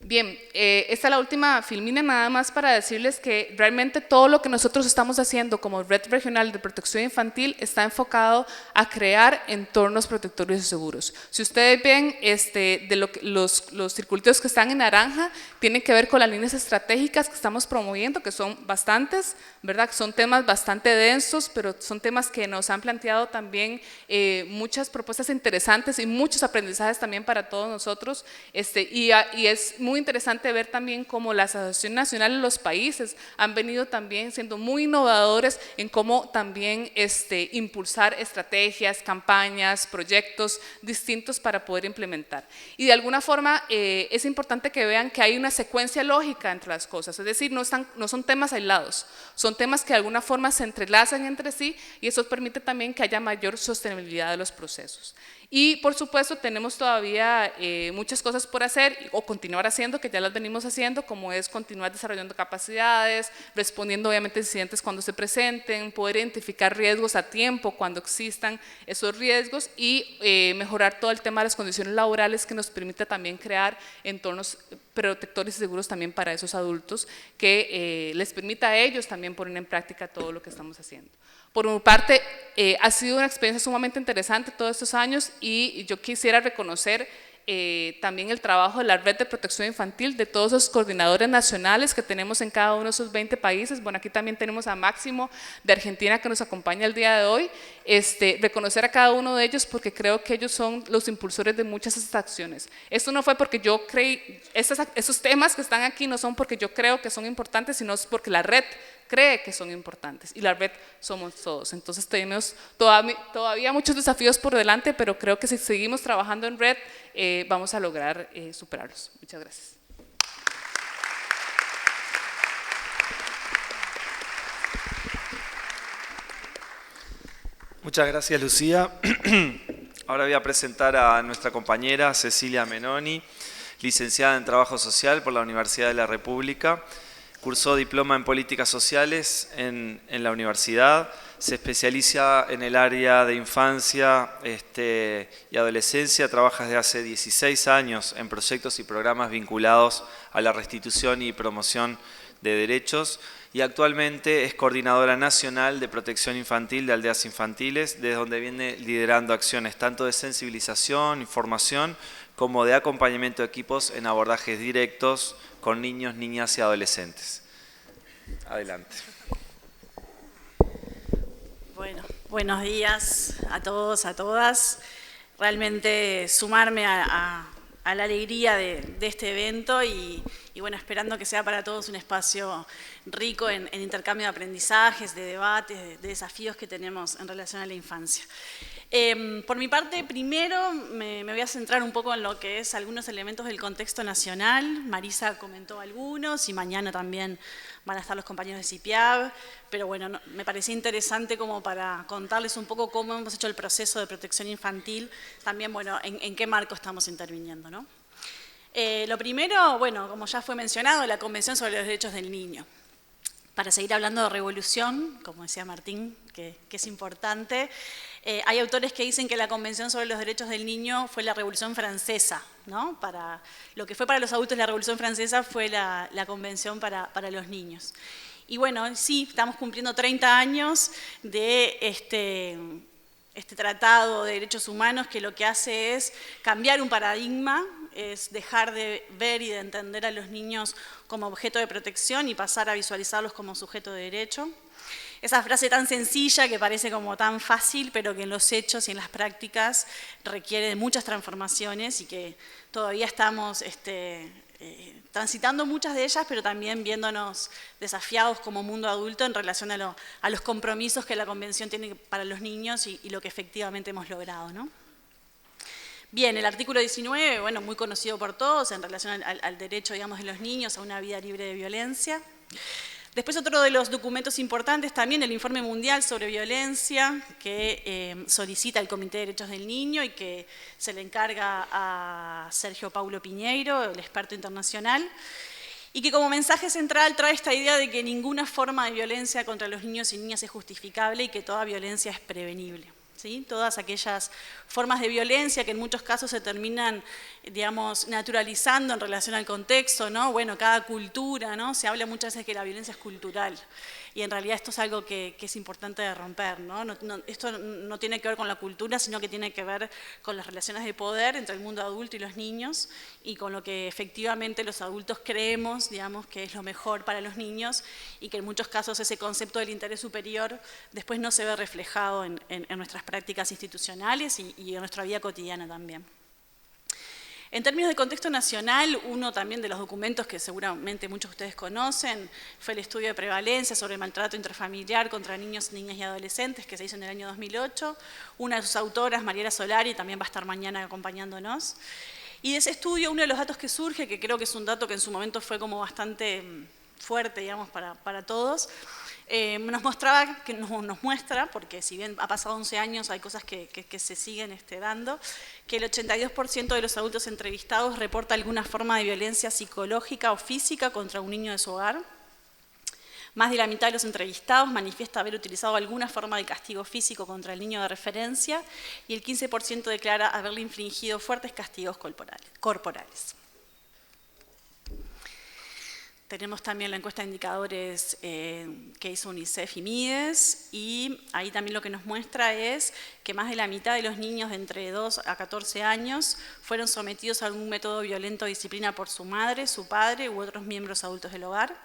Bien, esta es la última filmina, nada más para decirles que realmente todo lo que nosotros estamos haciendo como Red Regional de Protección Infantil está enfocado a crear entornos protectores y seguros. Si ustedes ven los circulitos que están en naranja, tienen que ver con las líneas estratégicas que estamos promoviendo, que son bastantes, ¿verdad? Son temas bastante densos, pero son temas que nos han planteado también muchas propuestas interesantes y muchos aprendizajes también para todos nosotros, y es muy interesante ver también cómo las asociaciones nacionales de los países han venido también siendo muy innovadores en cómo también impulsar estrategias, campañas, proyectos distintos para poder implementar. Y de alguna forma es importante que vean que hay una secuencia lógica entre las cosas, es decir, no son temas aislados, son temas que de alguna forma se entrelazan entre sí, y eso permite también que haya mayor sostenibilidad de los procesos. Y por supuesto tenemos todavía muchas cosas por hacer o continuar haciendo, que ya las venimos haciendo, como es continuar desarrollando capacidades, respondiendo obviamente a incidentes cuando se presenten, poder identificar riesgos a tiempo cuando existan esos riesgos, y mejorar todo el tema de las condiciones laborales, que nos permite también crear entornos protectores y seguros también para esos adultos, que les permita a ellos también poner en práctica todo lo que estamos haciendo. Por mi parte, ha sido una experiencia sumamente interesante todos estos años, y yo quisiera reconocer también el trabajo de la Red de Protección Infantil, de todos los coordinadores nacionales que tenemos en cada uno de esos 20 países. Bueno, aquí también tenemos a Máximo de Argentina, que nos acompaña el día de hoy. Reconocer a cada uno de ellos, porque creo que ellos son los impulsores de muchas de estas acciones. Esto no fue porque yo creí, esos temas que están aquí no son porque yo creo que son importantes, sino es porque la red cree que son importantes, y la red somos todos. Entonces tenemos todavía muchos desafíos por delante, pero creo que si seguimos trabajando en red vamos a lograr superarlos. Muchas gracias. Muchas gracias, Lucía. Ahora voy a presentar a nuestra compañera Cecilia Menoni, licenciada en Trabajo Social por la Universidad de la República. Cursó diploma en Políticas Sociales en la universidad, se especializa en el área de infancia y adolescencia, trabaja desde hace 16 años en proyectos y programas vinculados a la restitución y promoción de derechos, y actualmente es coordinadora nacional de protección infantil de Aldeas Infantiles, desde donde viene liderando acciones tanto de sensibilización, información, como de acompañamiento de equipos en abordajes directos con niños, niñas y adolescentes. Adelante. Bueno, buenos días a todos, a todas. Realmente sumarme a la alegría de este evento y bueno, esperando que sea para todos un espacio rico en intercambio de aprendizajes, de debates, de desafíos que tenemos en relación a la infancia. Por mi parte, primero me voy a centrar un poco en lo que es algunos elementos del contexto nacional. Marisa comentó algunos y mañana también van a estar los compañeros de CIPIAB, pero bueno, me parecía interesante como para contarles un poco cómo hemos hecho el proceso de protección infantil, también bueno, en qué marco estamos interviniendo, ¿no? Lo primero, bueno, como ya fue mencionado, la Convención sobre los Derechos del Niño. Para seguir hablando de revolución, como decía Martín, que es importante, hay autores que dicen que la Convención sobre los Derechos del Niño fue la Revolución Francesa, ¿no? Lo que fue para los adultos la Revolución Francesa fue la Convención para los niños. Y bueno, sí, estamos cumpliendo 30 años de este Tratado de Derechos Humanos, que lo que hace es cambiar un paradigma, es dejar de ver y de entender a los niños como objeto de protección y pasar a visualizarlos como sujeto de derecho. Esa frase tan sencilla que parece como tan fácil, pero que en los hechos y en las prácticas requiere de muchas transformaciones y que todavía estamos transitando muchas de ellas, pero también viéndonos desafiados como mundo adulto en relación a los compromisos que la Convención tiene para los niños y lo que efectivamente hemos logrado, ¿no? Bien, el artículo 19, bueno, muy conocido por todos en relación al derecho, digamos, de los niños a una vida libre de violencia. Después otro de los documentos importantes también, el Informe Mundial sobre Violencia, que solicita el Comité de Derechos del Niño y que se le encarga a Sergio Paulo Piñeiro, el experto internacional, y que como mensaje central trae esta idea de que ninguna forma de violencia contra los niños y niñas es justificable y que toda violencia es prevenible. ¿Sí? Todas aquellas formas de violencia que en muchos casos se terminan, digamos, naturalizando en relación al contexto, ¿no? Bueno, cada cultura, ¿no? Se habla muchas veces que la violencia es cultural y en realidad esto es algo que es importante de romper, ¿no? Esto no tiene que ver con la cultura, sino que tiene que ver con las relaciones de poder entre el mundo adulto y los niños y con lo que efectivamente los adultos creemos, digamos, que es lo mejor para los niños y que en muchos casos ese concepto del interés superior después no se ve reflejado en nuestras prácticas institucionales y en nuestra vida cotidiana también. En términos de contexto nacional, uno también de los documentos que seguramente muchos de ustedes conocen fue el estudio de prevalencia sobre el maltrato intrafamiliar contra niños, niñas y adolescentes que se hizo en el año 2008. Una de sus autoras, Mariela Solari, también va a estar mañana acompañándonos. Y de ese estudio, uno de los datos que surge, que creo que es un dato que en su momento fue como bastante fuerte, digamos, para todos, nos muestra, porque si bien ha pasado 11 años, hay cosas que se siguen dando, que el 82% de los adultos entrevistados reporta alguna forma de violencia psicológica o física contra un niño de su hogar. Más de la mitad de los entrevistados manifiesta haber utilizado alguna forma de castigo físico contra el niño de referencia y el 15% declara haberle infligido fuertes castigos corporales. Tenemos también la encuesta de indicadores que hizo UNICEF y Mides, y ahí también lo que nos muestra es que más de la mitad de los niños de entre 2 a 14 años fueron sometidos a algún método violento o disciplina por su madre, su padre u otros miembros adultos del hogar.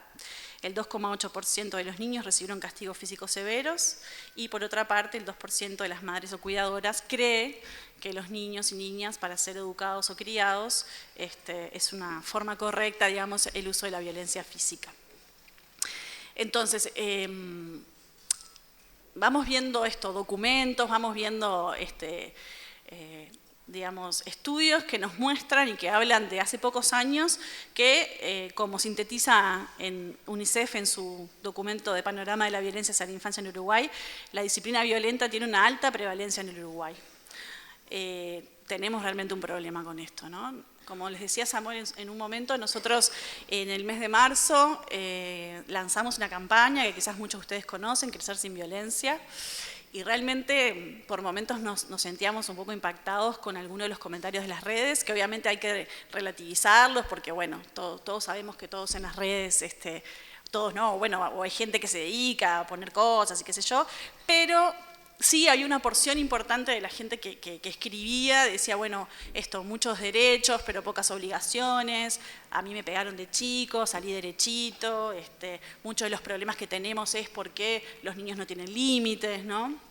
El 2,8% de los niños recibieron castigos físicos severos y por otra parte el 2% de las madres o cuidadoras cree que los niños y niñas para ser educados o criados es una forma correcta, digamos, el uso de la violencia física. Entonces, vamos viendo estos documentos, vamos viendo digamos, estudios que nos muestran y que hablan de hace pocos años que, como sintetiza en UNICEF en su documento de panorama de la violencia hacia la infancia en Uruguay, la disciplina violenta tiene una alta prevalencia en el Uruguay. Tenemos realmente un problema con esto, ¿no? Como les decía Samuel en un momento, nosotros en el mes de marzo lanzamos una campaña que quizás muchos de ustedes conocen, Crecer sin Violencia, y realmente por momentos nos sentíamos un poco impactados con algunos de los comentarios de las redes, que obviamente hay que relativizarlos porque, bueno, todos sabemos que todos en las redes, todos no, bueno, o hay gente que se dedica a poner cosas y qué sé yo, pero sí hay una porción importante de la gente que escribía, decía, bueno, muchos derechos, pero pocas obligaciones, a mí me pegaron de chico, salí derechito, muchos de los problemas que tenemos es porque los niños no tienen límites, ¿no?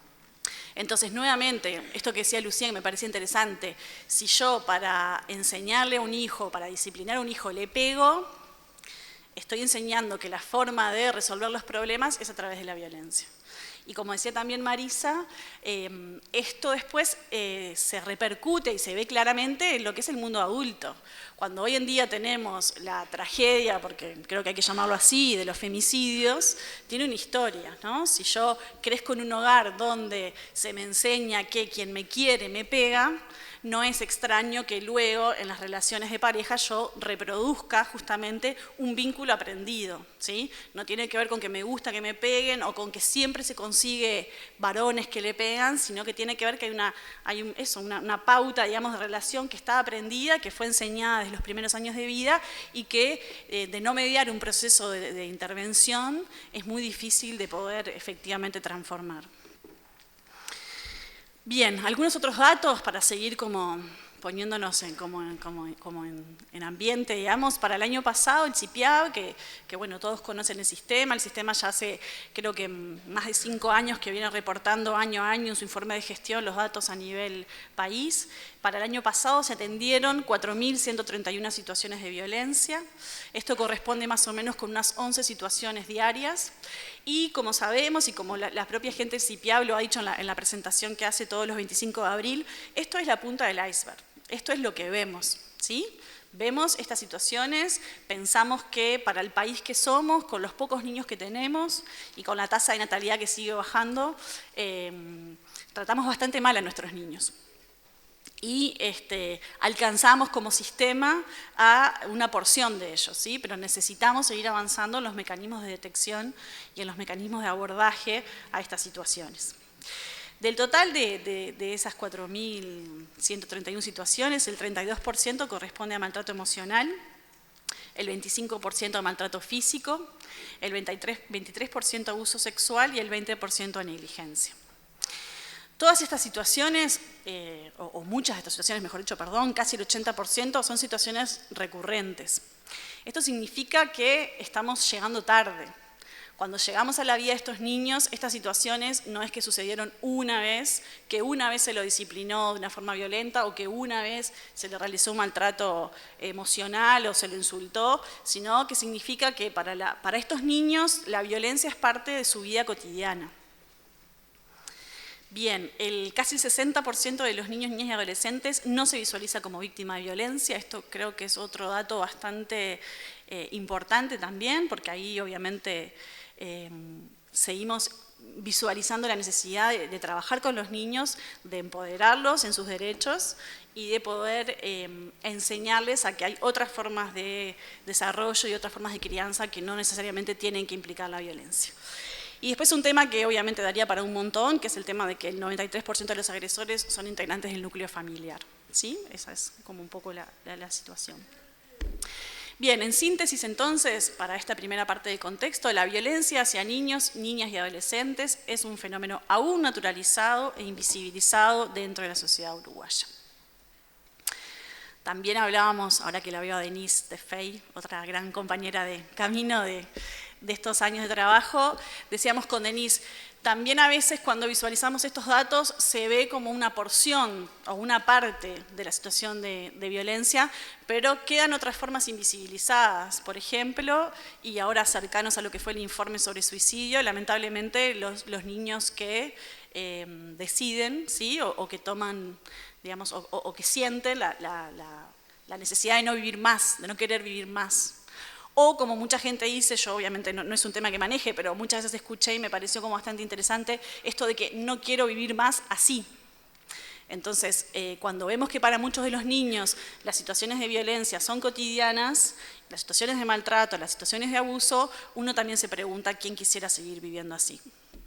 Entonces, nuevamente, esto que decía Lucía, que me parecía interesante, si yo para enseñarle a un hijo, para disciplinar a un hijo le pego, estoy enseñando que la forma de resolver los problemas es a través de la violencia. Y como decía también Marisa, esto después se repercute y se ve claramente en lo que es el mundo adulto. Cuando hoy en día tenemos la tragedia, porque creo que hay que llamarlo así, de los femicidios, tiene una historia, ¿no? Si yo crezco en un hogar donde se me enseña que quien me quiere me pega, no es extraño que luego en las relaciones de pareja yo reproduzca justamente un vínculo aprendido, ¿sí? No tiene que ver con que me gusta que me peguen o con que siempre se consigue varones que le pegan, sino que tiene que ver que hay una pauta, digamos, de relación que está aprendida, que fue enseñada desde los primeros años de vida y que de no mediar un proceso de intervención es muy difícil de poder efectivamente transformar. Bien, algunos otros datos para seguir como poniéndonos en ambiente, digamos, para el año pasado el CIPIAB, que bueno, todos conocen el sistema ya hace creo que más de 5 años que viene reportando año a año en su informe de gestión los datos a nivel país. Para el año pasado se atendieron 4.131 situaciones de violencia, esto corresponde más o menos con unas 11 situaciones diarias, y como sabemos, y como la propia gente del CIPIAB lo ha dicho en la presentación que hace todos los 25 de abril, esto es la punta del iceberg, esto es lo que vemos, ¿sí? Vemos estas situaciones, pensamos que para el país que somos, con los pocos niños que tenemos y con la tasa de natalidad que sigue bajando, tratamos bastante mal a nuestros niños. Y alcanzamos como sistema a una porción de ellos, ¿sí? Pero necesitamos seguir avanzando en los mecanismos de detección y en los mecanismos de abordaje a estas situaciones. Del total de esas 4.131 situaciones, el 32% corresponde a maltrato emocional, el 25% a maltrato físico, el 23% a abuso sexual y el 20% a negligencia. Todas estas situaciones, o muchas de estas situaciones, mejor dicho, perdón, casi el 80% son situaciones recurrentes. Esto significa que estamos llegando tarde. Cuando llegamos a la vida de estos niños, estas situaciones no es que sucedieron una vez, que una vez se lo disciplinó de una forma violenta o que una vez se le realizó un maltrato emocional o se lo insultó, sino que significa que para estos niños la violencia es parte de su vida cotidiana. Bien, casi el 60% de los niños, niñas y adolescentes no se visualiza como víctima de violencia. Esto creo que es otro dato bastante importante también, porque ahí obviamente seguimos visualizando la necesidad de trabajar con los niños, de empoderarlos en sus derechos y de poder enseñarles a que hay otras formas de desarrollo y otras formas de crianza que no necesariamente tienen que implicar la violencia. Y después un tema que obviamente daría para un montón, que es el tema de que el 93% de los agresores son integrantes del núcleo familiar, ¿sí? Esa es como un poco la situación. Bien, en síntesis entonces, para esta primera parte del contexto, la violencia hacia niños, niñas y adolescentes es un fenómeno aún naturalizado e invisibilizado dentro de la sociedad uruguaya. También hablábamos, ahora que la veo a Denise de FEI, otra gran compañera de camino de estos años de trabajo, decíamos con Denise, también a veces cuando visualizamos estos datos se ve como una porción o una parte de la situación de violencia, pero quedan otras formas invisibilizadas. Por ejemplo, y ahora cercanos a lo que fue el informe sobre suicidio, lamentablemente los niños que deciden, ¿sí? o que toman, digamos, o que sienten la necesidad de no vivir más, de no querer vivir más. O como mucha gente dice, yo obviamente no es un tema que maneje, pero muchas veces escuché y me pareció como bastante interesante esto de que no quiero vivir más así. Entonces, cuando vemos que para muchos de los niños las situaciones de violencia son cotidianas, las situaciones de maltrato, las situaciones de abuso, uno también se pregunta quién quisiera seguir viviendo así,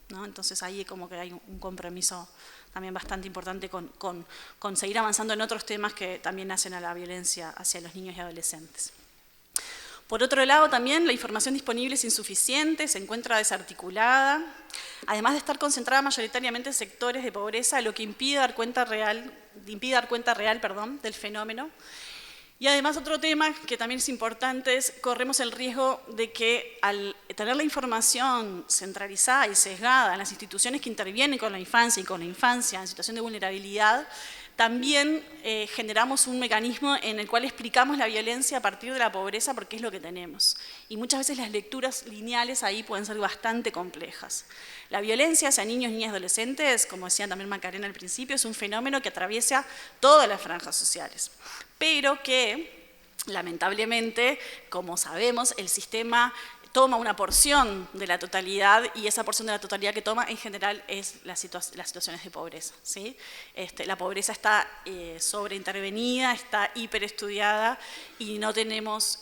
¿no? Entonces ahí como que hay un compromiso también bastante importante con seguir avanzando en otros temas que también hacen a la violencia hacia los niños y adolescentes. Por otro lado, también la información disponible es insuficiente, se encuentra desarticulada, además de estar concentrada mayoritariamente en sectores de pobreza, lo que impide dar cuenta real del fenómeno. Y además otro tema que también es importante es corremos el riesgo de que al tener la información centralizada y sesgada en las instituciones que intervienen con la infancia y con la infancia en situación de vulnerabilidad, también generamos un mecanismo en el cual explicamos la violencia a partir de la pobreza porque es lo que tenemos. Y muchas veces las lecturas lineales ahí pueden ser bastante complejas. La violencia hacia niños, niñas y adolescentes, como decía también Macarena al principio, es un fenómeno que atraviesa todas las franjas sociales, pero que lamentablemente, como sabemos, el sistema toma una porción de la totalidad y esa porción de la totalidad que toma en general es las situaciones de pobreza, ¿sí? La pobreza está sobreintervenida, está hiperestudiada y no tenemos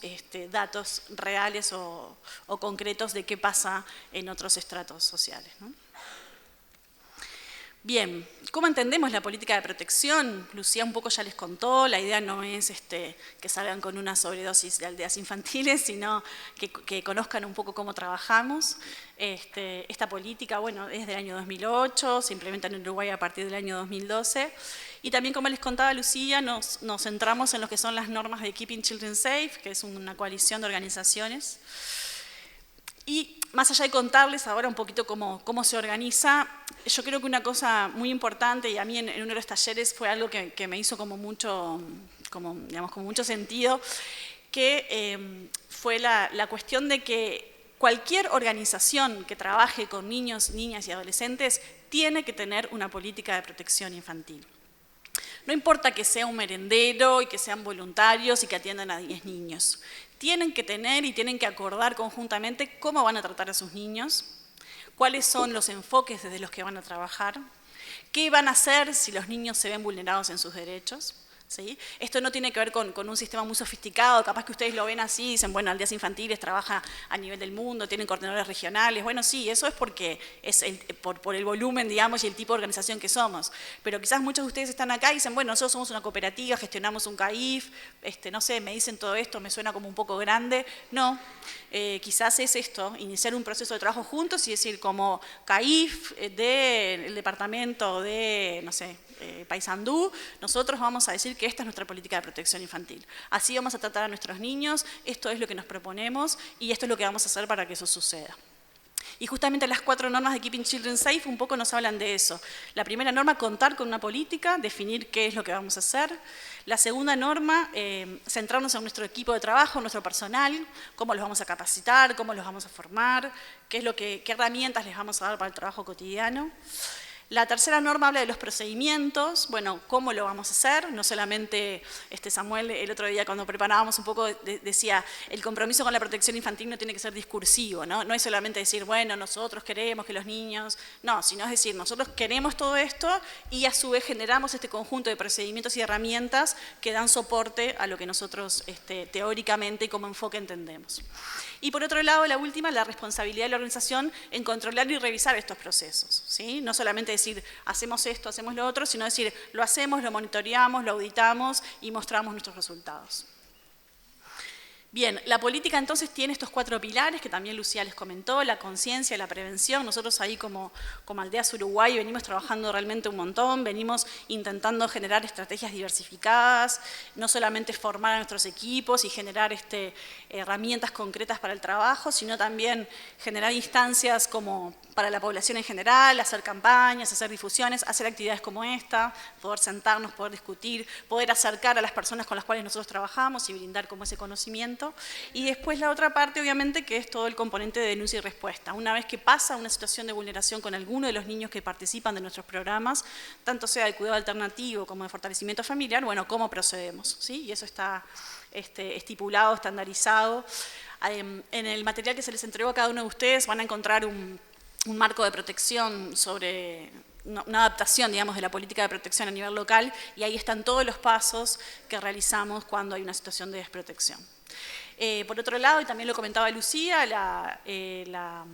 datos reales o concretos de qué pasa en otros estratos sociales, ¿no? Bien, ¿cómo entendemos la política de protección? Lucía un poco ya les contó, la idea no es que salgan con una sobredosis de aldeas infantiles, sino que conozcan un poco cómo trabajamos. Esta política, bueno, es del año 2008, se implementa en Uruguay a partir del año 2012. Y también, como les contaba Lucía, nos centramos en lo que son las normas de Keeping Children Safe, que es una coalición de organizaciones. Y más allá de contarles ahora un poquito cómo se organiza, yo creo que una cosa muy importante, y a mí en uno de los talleres fue algo que me hizo como mucho sentido, que fue la cuestión de que cualquier organización que trabaje con niños, niñas y adolescentes tiene que tener una política de protección infantil. No importa que sea un merendero y que sean voluntarios y que atiendan a 10 niños. Tienen que tener y tienen que acordar conjuntamente cómo van a tratar a sus niños, cuáles son los enfoques desde los que van a trabajar, qué van a hacer si los niños se ven vulnerados en sus derechos. ¿Sí? Esto no tiene que ver con un sistema muy sofisticado, capaz que ustedes lo ven así y dicen, bueno, Aldeas Infantiles trabaja a nivel del mundo, tienen coordinadores regionales. Bueno, sí, eso es porque es por el volumen, digamos, y el tipo de organización que somos. Pero quizás muchos de ustedes están acá y dicen, bueno, nosotros somos una cooperativa, gestionamos un CAIF, no sé, me dicen todo esto, me suena como un poco grande. No, quizás es esto, iniciar un proceso de trabajo juntos y decir, como CAIF del departamento de, no sé, Paysandú, nosotros vamos a decir que esta es nuestra política de protección infantil. Así vamos a tratar a nuestros niños, esto es lo que nos proponemos y esto es lo que vamos a hacer para que eso suceda. Y justamente las 4 normas de Keeping Children Safe un poco nos hablan de eso. La primera norma, contar con una política, definir qué es lo que vamos a hacer. La segunda norma, centrarnos en nuestro equipo de trabajo, nuestro personal, cómo los vamos a capacitar, cómo los vamos a formar, qué herramientas les vamos a dar para el trabajo cotidiano. La tercera norma habla de los procedimientos, bueno, cómo lo vamos a hacer, no solamente Samuel el otro día cuando preparábamos un poco decía, el compromiso con la protección infantil no tiene que ser discursivo, ¿no? No es solamente decir, bueno, nosotros queremos que los niños, no, sino es decir, nosotros queremos todo esto y a su vez generamos este conjunto de procedimientos y herramientas que dan soporte a lo que nosotros teóricamente y como enfoque entendemos. Y por otro lado, la última, la responsabilidad de la organización en controlar y revisar estos procesos, ¿sí? No solamente decir, hacemos esto, hacemos lo otro, sino decir, lo hacemos, lo monitoreamos, lo auditamos y mostramos nuestros resultados. Bien, la política entonces tiene estos 4 pilares que también Lucía les comentó, la conciencia, la prevención. Nosotros ahí como Aldeas Uruguay venimos trabajando realmente un montón, venimos intentando generar estrategias diversificadas, no solamente formar a nuestros equipos y generar herramientas concretas para el trabajo, sino también generar instancias como para la población en general, hacer campañas, hacer difusiones, hacer actividades como esta, poder sentarnos, poder discutir, poder acercar a las personas con las cuales nosotros trabajamos y brindar como ese conocimiento. Y después la otra parte, obviamente, que es todo el componente de denuncia y respuesta. Una vez que pasa una situación de vulneración con alguno de los niños que participan de nuestros programas, tanto sea de cuidado alternativo como de fortalecimiento familiar, bueno, ¿cómo procedemos? ¿Sí? Y eso está estipulado, estandarizado. En el material que se les entregó a cada uno de ustedes van a encontrar un marco de protección sobre una adaptación, digamos, de la política de protección a nivel local y ahí están todos los pasos que realizamos cuando hay una situación de desprotección. Por otro lado, y también lo comentaba Lucía, la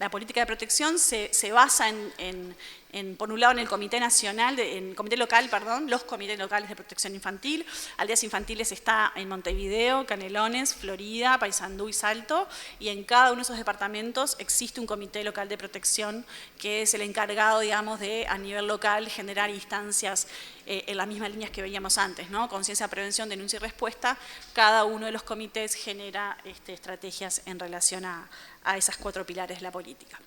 política de protección se basa por un lado en el Comité Nacional, los comités locales de protección infantil. Aldeas Infantiles está en Montevideo, Canelones, Florida, Paysandú y Salto, y en cada uno de esos departamentos existe un comité local de protección que es el encargado, digamos, de a nivel local generar instancias en las mismas líneas que veíamos antes, ¿no? Conciencia, prevención, denuncia y respuesta. Cada uno de los comités genera estrategias en relación a esas 4 pilares de la política.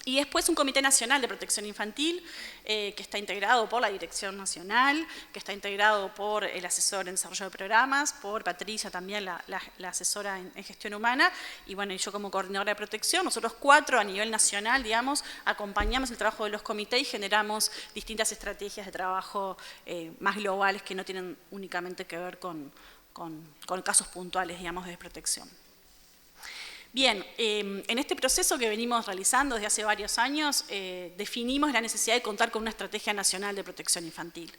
Y después un Comité Nacional de Protección Infantil que está integrado por la Dirección Nacional, que está integrado por el asesor en desarrollo de programas, por Patricia también, la asesora en gestión humana, y bueno, y yo como coordinadora de protección. Nosotros 4 a nivel nacional, digamos, acompañamos el trabajo de los comités y generamos distintas estrategias de trabajo más globales que no tienen únicamente que ver con casos puntuales, digamos, de desprotección. Bien, en este proceso que venimos realizando desde hace varios años, definimos la necesidad de contar con una estrategia nacional de protección infantil.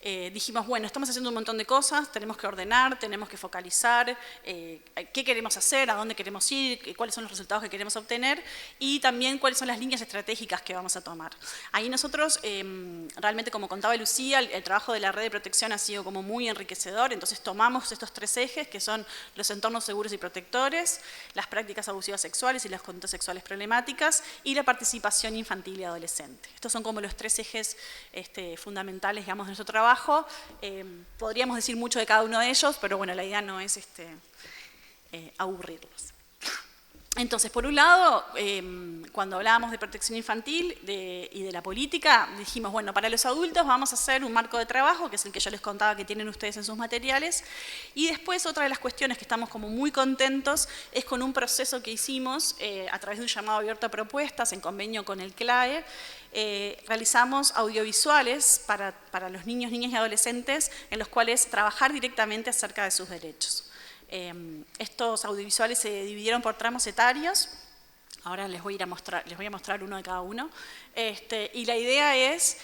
dijimos, bueno, estamos haciendo un montón de cosas, tenemos que ordenar, tenemos que focalizar, qué queremos hacer, a dónde queremos ir, cuáles son los resultados que queremos obtener y también cuáles son las líneas estratégicas que vamos a tomar. Ahí nosotros, realmente como contaba Lucía, el trabajo de la red de protección ha sido como muy enriquecedor, entonces tomamos estos 3 ejes que son los entornos seguros y protectores, las prácticas abusivas sexuales y las conductas sexuales problemáticas y la participación infantil y adolescente. Estos son como los 3 ejes fundamentales, digamos, de nuestro trabajo. Podríamos decir mucho de cada uno de ellos, pero bueno, la idea no es aburrirlos. Entonces, por un lado, cuando hablábamos de protección infantil y de la política, dijimos, bueno, para los adultos vamos a hacer un marco de trabajo, que es el que yo les contaba que tienen ustedes en sus materiales, y después otra de las cuestiones que estamos como muy contentos es con un proceso que hicimos a través de un llamado abierto a propuestas en convenio con el CLAE. Realizamos audiovisuales para los niños, niñas y adolescentes en los cuales trabajar directamente acerca de sus derechos. Estos audiovisuales se dividieron por tramos etarios, ahora les voy a mostrar uno de cada uno, y la idea es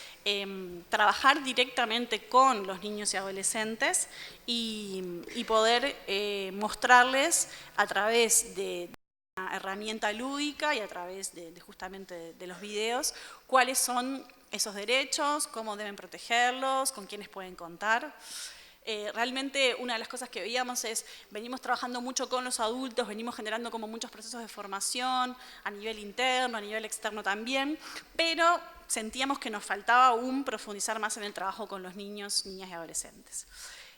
trabajar directamente con los niños y adolescentes y poder mostrarles a través de una herramienta lúdica y a través justamente de los videos cuáles son esos derechos, cómo deben protegerlos, con quiénes pueden contar. Realmente una de las cosas que veíamos es, venimos trabajando mucho con los adultos, venimos generando como muchos procesos de formación a nivel interno, a nivel externo también, pero sentíamos que nos faltaba aún profundizar más en el trabajo con los niños, niñas y adolescentes.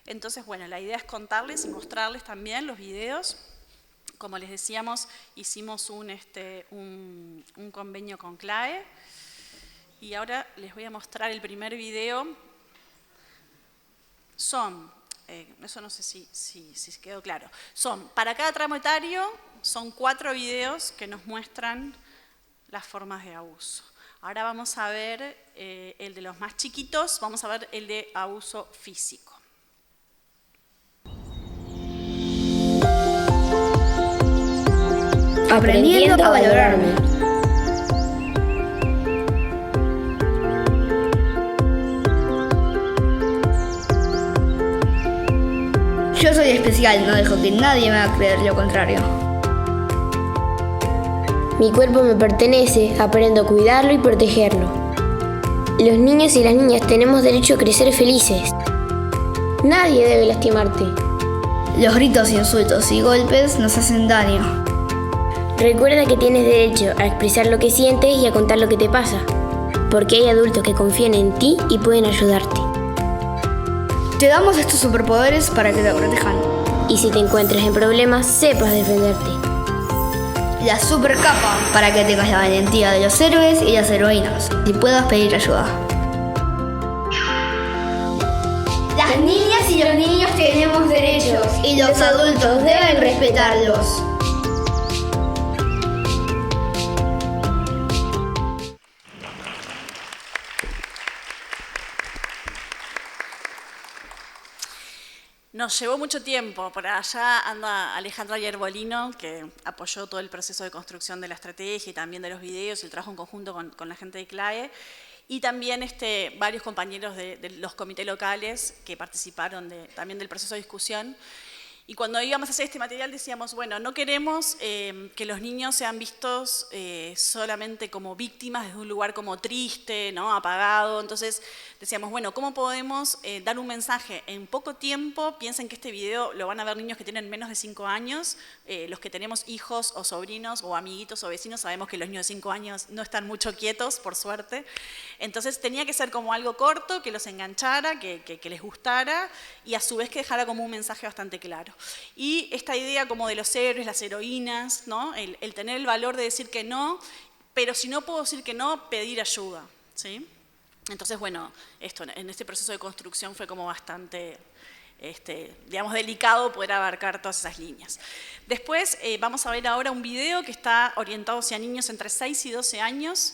Entonces, bueno, la idea es contarles y mostrarles también los videos. Como les decíamos, hicimos un convenio con CLAE y ahora les voy a mostrar el primer video. Son, eso no sé si quedó claro, para cada tramo etario, son 4 videos que nos muestran las formas de abuso. Ahora vamos a ver el de los más chiquitos, vamos a ver el de abuso físico. Aprendiendo a valorarme. Yo soy especial, no dejo que nadie me haga creer lo contrario. Mi cuerpo me pertenece, aprendo a cuidarlo y protegerlo. Los niños y las niñas tenemos derecho a crecer felices. Nadie debe lastimarte. Los gritos, insultos y golpes nos hacen daño. Recuerda que tienes derecho a expresar lo que sientes y a contar lo que te pasa, porque hay adultos que confían en ti y pueden ayudarte. Te damos estos superpoderes para que te protejan. Y si te encuentras en problemas, sepas defenderte. La supercapa para que tengas la valentía de los héroes y las heroínas y puedas pedir ayuda. Las niñas y los niños tenemos derechos y los adultos deben respetarlos. Nos llevó mucho tiempo, por allá anda Alejandra Yerbolino, que apoyó todo el proceso de construcción de la estrategia y también de los videos, el trabajo en conjunto con la gente de CLAE, y también varios compañeros de los comités locales que participaron también del proceso de discusión. Y cuando íbamos a hacer este material decíamos, bueno, no queremos que los niños sean vistos solamente como víctimas desde un lugar como triste, ¿no? Apagado. Entonces decíamos, bueno, ¿cómo podemos dar un mensaje en poco tiempo? Piensen que este video lo van a ver niños que tienen menos de 5 años. Los que tenemos hijos o sobrinos o amiguitos o vecinos sabemos que los niños de 5 años no están mucho quietos, por suerte. Entonces tenía que ser como algo corto, que los enganchara, que les gustara y a su vez que dejara como un mensaje bastante claro. Y esta idea como de los héroes, las heroínas, ¿no? El tener el valor de decir que no, pero si no puedo decir que no, pedir ayuda, ¿sí? Entonces, bueno, esto en este proceso de construcción fue como bastante, digamos, delicado poder abarcar todas esas líneas. Después vamos a ver ahora un video que está orientado hacia niños entre 6 y 12 años.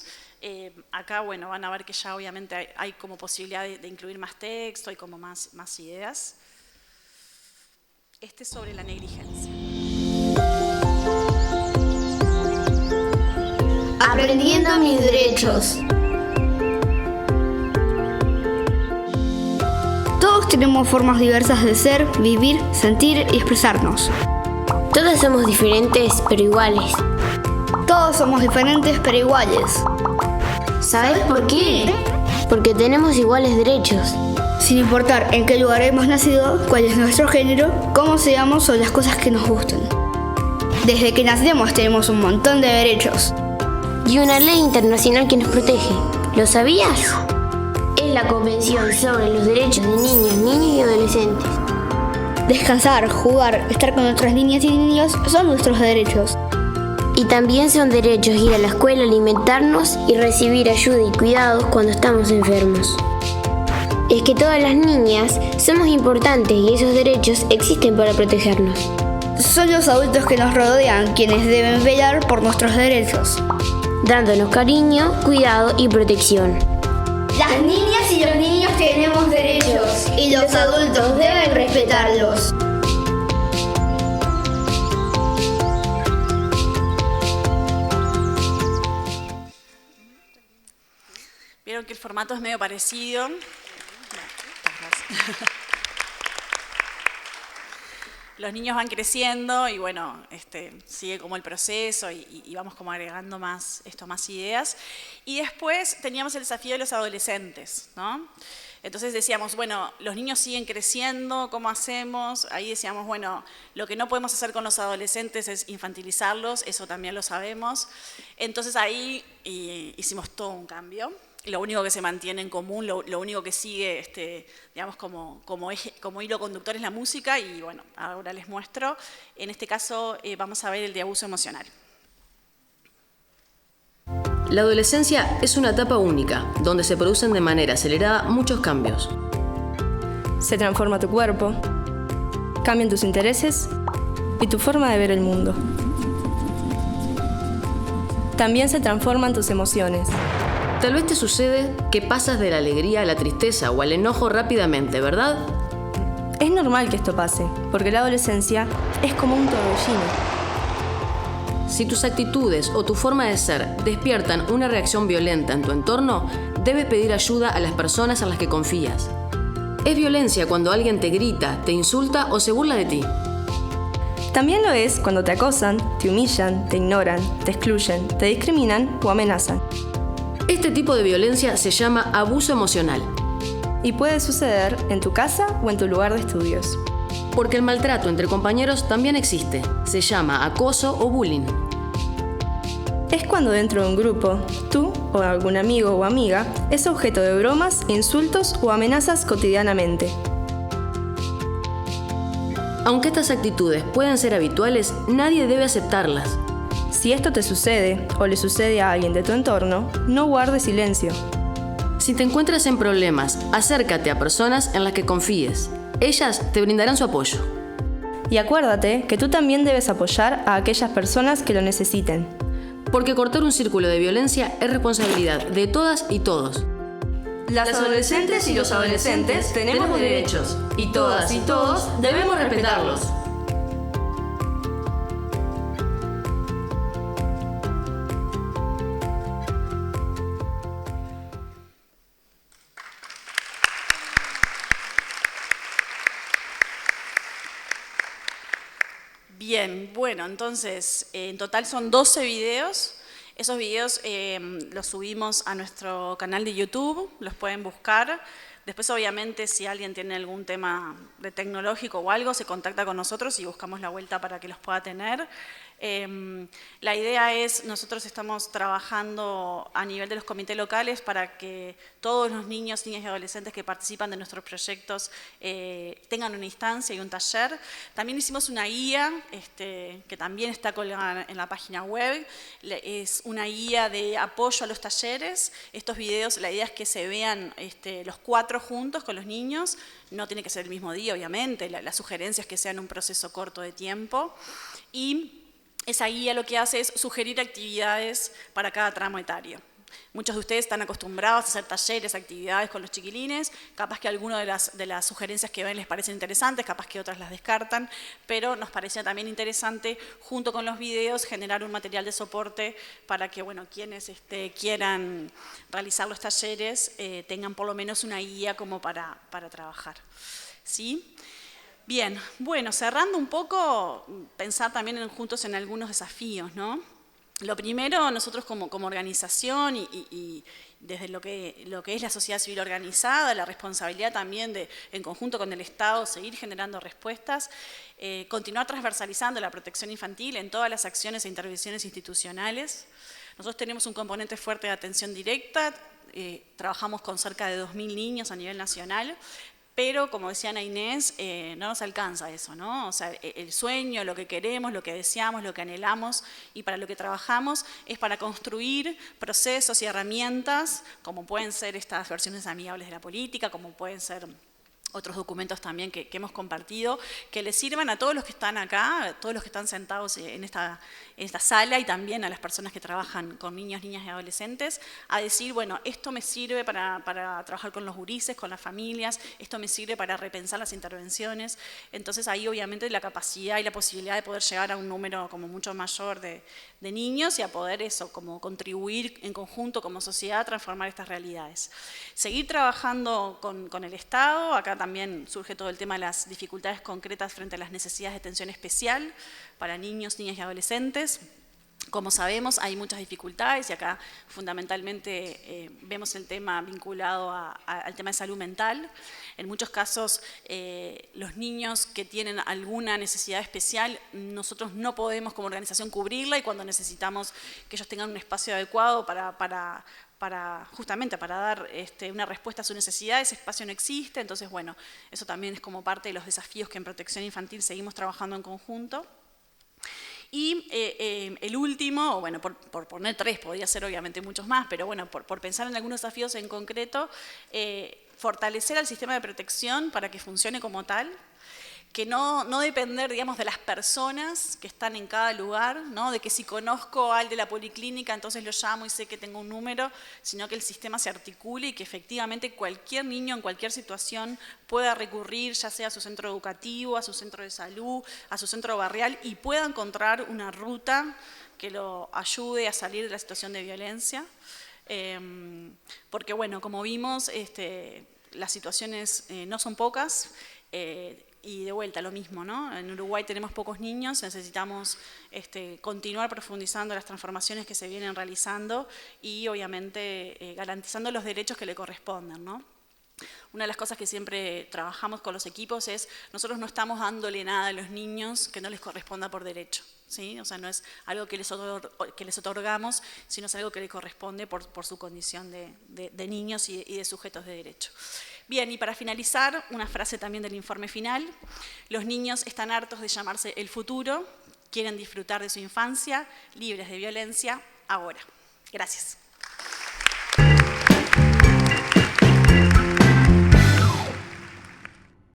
Acá, bueno, van a ver que ya obviamente hay como posibilidad de incluir más texto, hay como más ideas. Este es sobre la negligencia. Aprendiendo mis derechos. tenemos formas diversas de ser, vivir, sentir y expresarnos. Todos somos diferentes, pero iguales. Todos somos diferentes pero iguales. ¿Sabes por qué? Porque tenemos iguales derechos. Sin importar en qué lugar hemos nacido, cuál es nuestro género, cómo seamos o las cosas que nos gustan. Desde que nacemos tenemos un montón de derechos. Y una ley internacional que nos protege. ¿Lo sabías? Es la Convención sobre los Derechos de Niños, Niñas y Adolescentes. Descansar, jugar, estar con otras niñas y niños son nuestros derechos. Y también son derechos ir a la escuela, alimentarnos y recibir ayuda y cuidados cuando estamos enfermos. Es que todas las niñas somos importantes y esos derechos existen para protegernos. Son los adultos que nos rodean quienes deben velar por nuestros derechos, dándonos cariño, cuidado y protección. Las niñas y los niños tenemos derechos y los adultos deben respetarlos. Vieron que el formato es medio parecido. Los niños van creciendo y bueno, sigue como el proceso y vamos como agregando más ideas. Y después teníamos el desafío de los adolescentes, ¿no? Entonces decíamos, bueno, los niños siguen creciendo, ¿cómo hacemos? Ahí decíamos, bueno, lo que no podemos hacer con los adolescentes es infantilizarlos, eso también lo sabemos. Entonces ahí hicimos todo un cambio. Lo único que se mantiene en común, lo único que sigue, digamos, como hilo conductor es la música y bueno, ahora les muestro. En este caso vamos a ver el de abuso emocional. La adolescencia es una etapa única, donde se producen de manera acelerada muchos cambios. Se transforma tu cuerpo, cambian tus intereses y tu forma de ver el mundo. También se transforman tus emociones. Tal vez te sucede que pasas de la alegría a la tristeza o al enojo rápidamente, ¿verdad? Es normal que esto pase, porque la adolescencia es como un torbellino. Si tus actitudes o tu forma de ser despiertan una reacción violenta en tu entorno, debes pedir ayuda a las personas en las que confías. Es violencia cuando alguien te grita, te insulta o se burla de ti. También lo es cuando te acosan, te humillan, te ignoran, te excluyen, te discriminan o amenazan. Este tipo de violencia se llama abuso emocional. Y puede suceder en tu casa o en tu lugar de estudios. Porque el maltrato entre compañeros también existe. Se llama acoso o bullying. Es cuando dentro de un grupo, tú o algún amigo o amiga es objeto de bromas, insultos o amenazas cotidianamente. Aunque estas actitudes pueden ser habituales, nadie debe aceptarlas. Si esto te sucede o le sucede a alguien de tu entorno, no guardes silencio. Si te encuentras en problemas, acércate a personas en las que confíes. Ellas te brindarán su apoyo. Y acuérdate que tú también debes apoyar a aquellas personas que lo necesiten. Porque cortar un círculo de violencia es responsabilidad de todas y todos. Las adolescentes y los adolescentes tenemos derechos, y todas y todos debemos respetarlos. Bien, bueno, entonces, en total son 12 videos. Esos videos los subimos a nuestro canal de YouTube, los pueden buscar. Después, obviamente, si alguien tiene algún tema de tecnológico o algo, se contacta con nosotros y buscamos la vuelta para que los pueda tener. La idea es, nosotros estamos trabajando a nivel de los comités locales para que todos los niños, niñas y adolescentes que participan de nuestros proyectos tengan una instancia y un taller. También hicimos una guía que también está colgada en la página web. Es una guía de apoyo a los talleres. Estos videos, la idea es que se vean los 4 juntos con los niños. No tiene que ser el mismo día, obviamente. La sugerencia es que sea en un proceso corto de tiempo. Y esa guía lo que hace es sugerir actividades para cada tramo etario. Muchos de ustedes están acostumbrados a hacer talleres, actividades con los chiquilines, capaz que algunas de las sugerencias que ven les parecen interesantes, capaz que otras las descartan, pero nos parecía también interesante, junto con los videos, generar un material de soporte para que, bueno, quienes quieran realizar los talleres tengan por lo menos una guía como para trabajar. ¿Sí? Bien, bueno, cerrando un poco, pensar también juntos en algunos desafíos, ¿no? Lo primero, nosotros como organización y desde lo que es la sociedad civil organizada, la responsabilidad también de, en conjunto con el Estado, seguir generando respuestas, continuar transversalizando la protección infantil en todas las acciones e intervenciones institucionales. Nosotros tenemos un componente fuerte de atención directa, trabajamos con cerca de 2.000 niños a nivel nacional, pero, como decía Ana Inés, no nos alcanza eso, ¿no? O sea, el sueño, lo que queremos, lo que deseamos, lo que anhelamos y para lo que trabajamos es para construir procesos y herramientas, como pueden ser estas versiones amigables de la política, como pueden ser otros documentos también que hemos compartido, que les sirvan a todos los que están acá, a todos los que están sentados en esta sala y también a las personas que trabajan con niños, niñas y adolescentes, a decir, bueno, esto me sirve para trabajar con los gurises, con las familias, esto me sirve para repensar las intervenciones. Entonces ahí obviamente la capacidad y la posibilidad de poder llegar a un número como mucho mayor de niños y a poder eso, como contribuir en conjunto como sociedad a transformar estas realidades. Seguir trabajando con el Estado, acá también surge todo el tema de las dificultades concretas frente a las necesidades de atención especial para niños, niñas y adolescentes. Como sabemos, hay muchas dificultades y acá fundamentalmente vemos el tema vinculado al tema de salud mental. En muchos casos, los niños que tienen alguna necesidad especial, nosotros no podemos como organización cubrirla y cuando necesitamos que ellos tengan un espacio adecuado justamente para dar una respuesta a su necesidad, ese espacio no existe, entonces bueno, eso también es como parte de los desafíos que en protección infantil seguimos trabajando en conjunto. Y el último, o bueno, por poner 3, podría ser obviamente muchos más, pero bueno, por pensar en algunos desafíos en concreto, fortalecer al sistema de protección para que funcione como tal, que no depender, digamos, de las personas que están en cada lugar, ¿no? De que si conozco al de la policlínica, entonces lo llamo y sé que tengo un número, sino que el sistema se articule y que efectivamente cualquier niño en cualquier situación pueda recurrir, ya sea a su centro educativo, a su centro de salud, a su centro barrial, y pueda encontrar una ruta que lo ayude a salir de la situación de violencia. Porque, bueno, como vimos, las situaciones no son pocas, y de vuelta, lo mismo, ¿no? En Uruguay tenemos pocos niños, necesitamos continuar profundizando las transformaciones que se vienen realizando y obviamente garantizando los derechos que le corresponden, ¿no? Una de las cosas que siempre trabajamos con los equipos es, nosotros no estamos dándole nada a los niños que no les corresponda por derecho, ¿sí? O sea, no es algo que les otorgamos, sino es algo que les corresponde por su condición de niños y de sujetos de derecho. Bien, y para finalizar, una frase también del informe final. Los niños están hartos de llamarse el futuro, quieren disfrutar de su infancia, libres de violencia, ahora. Gracias.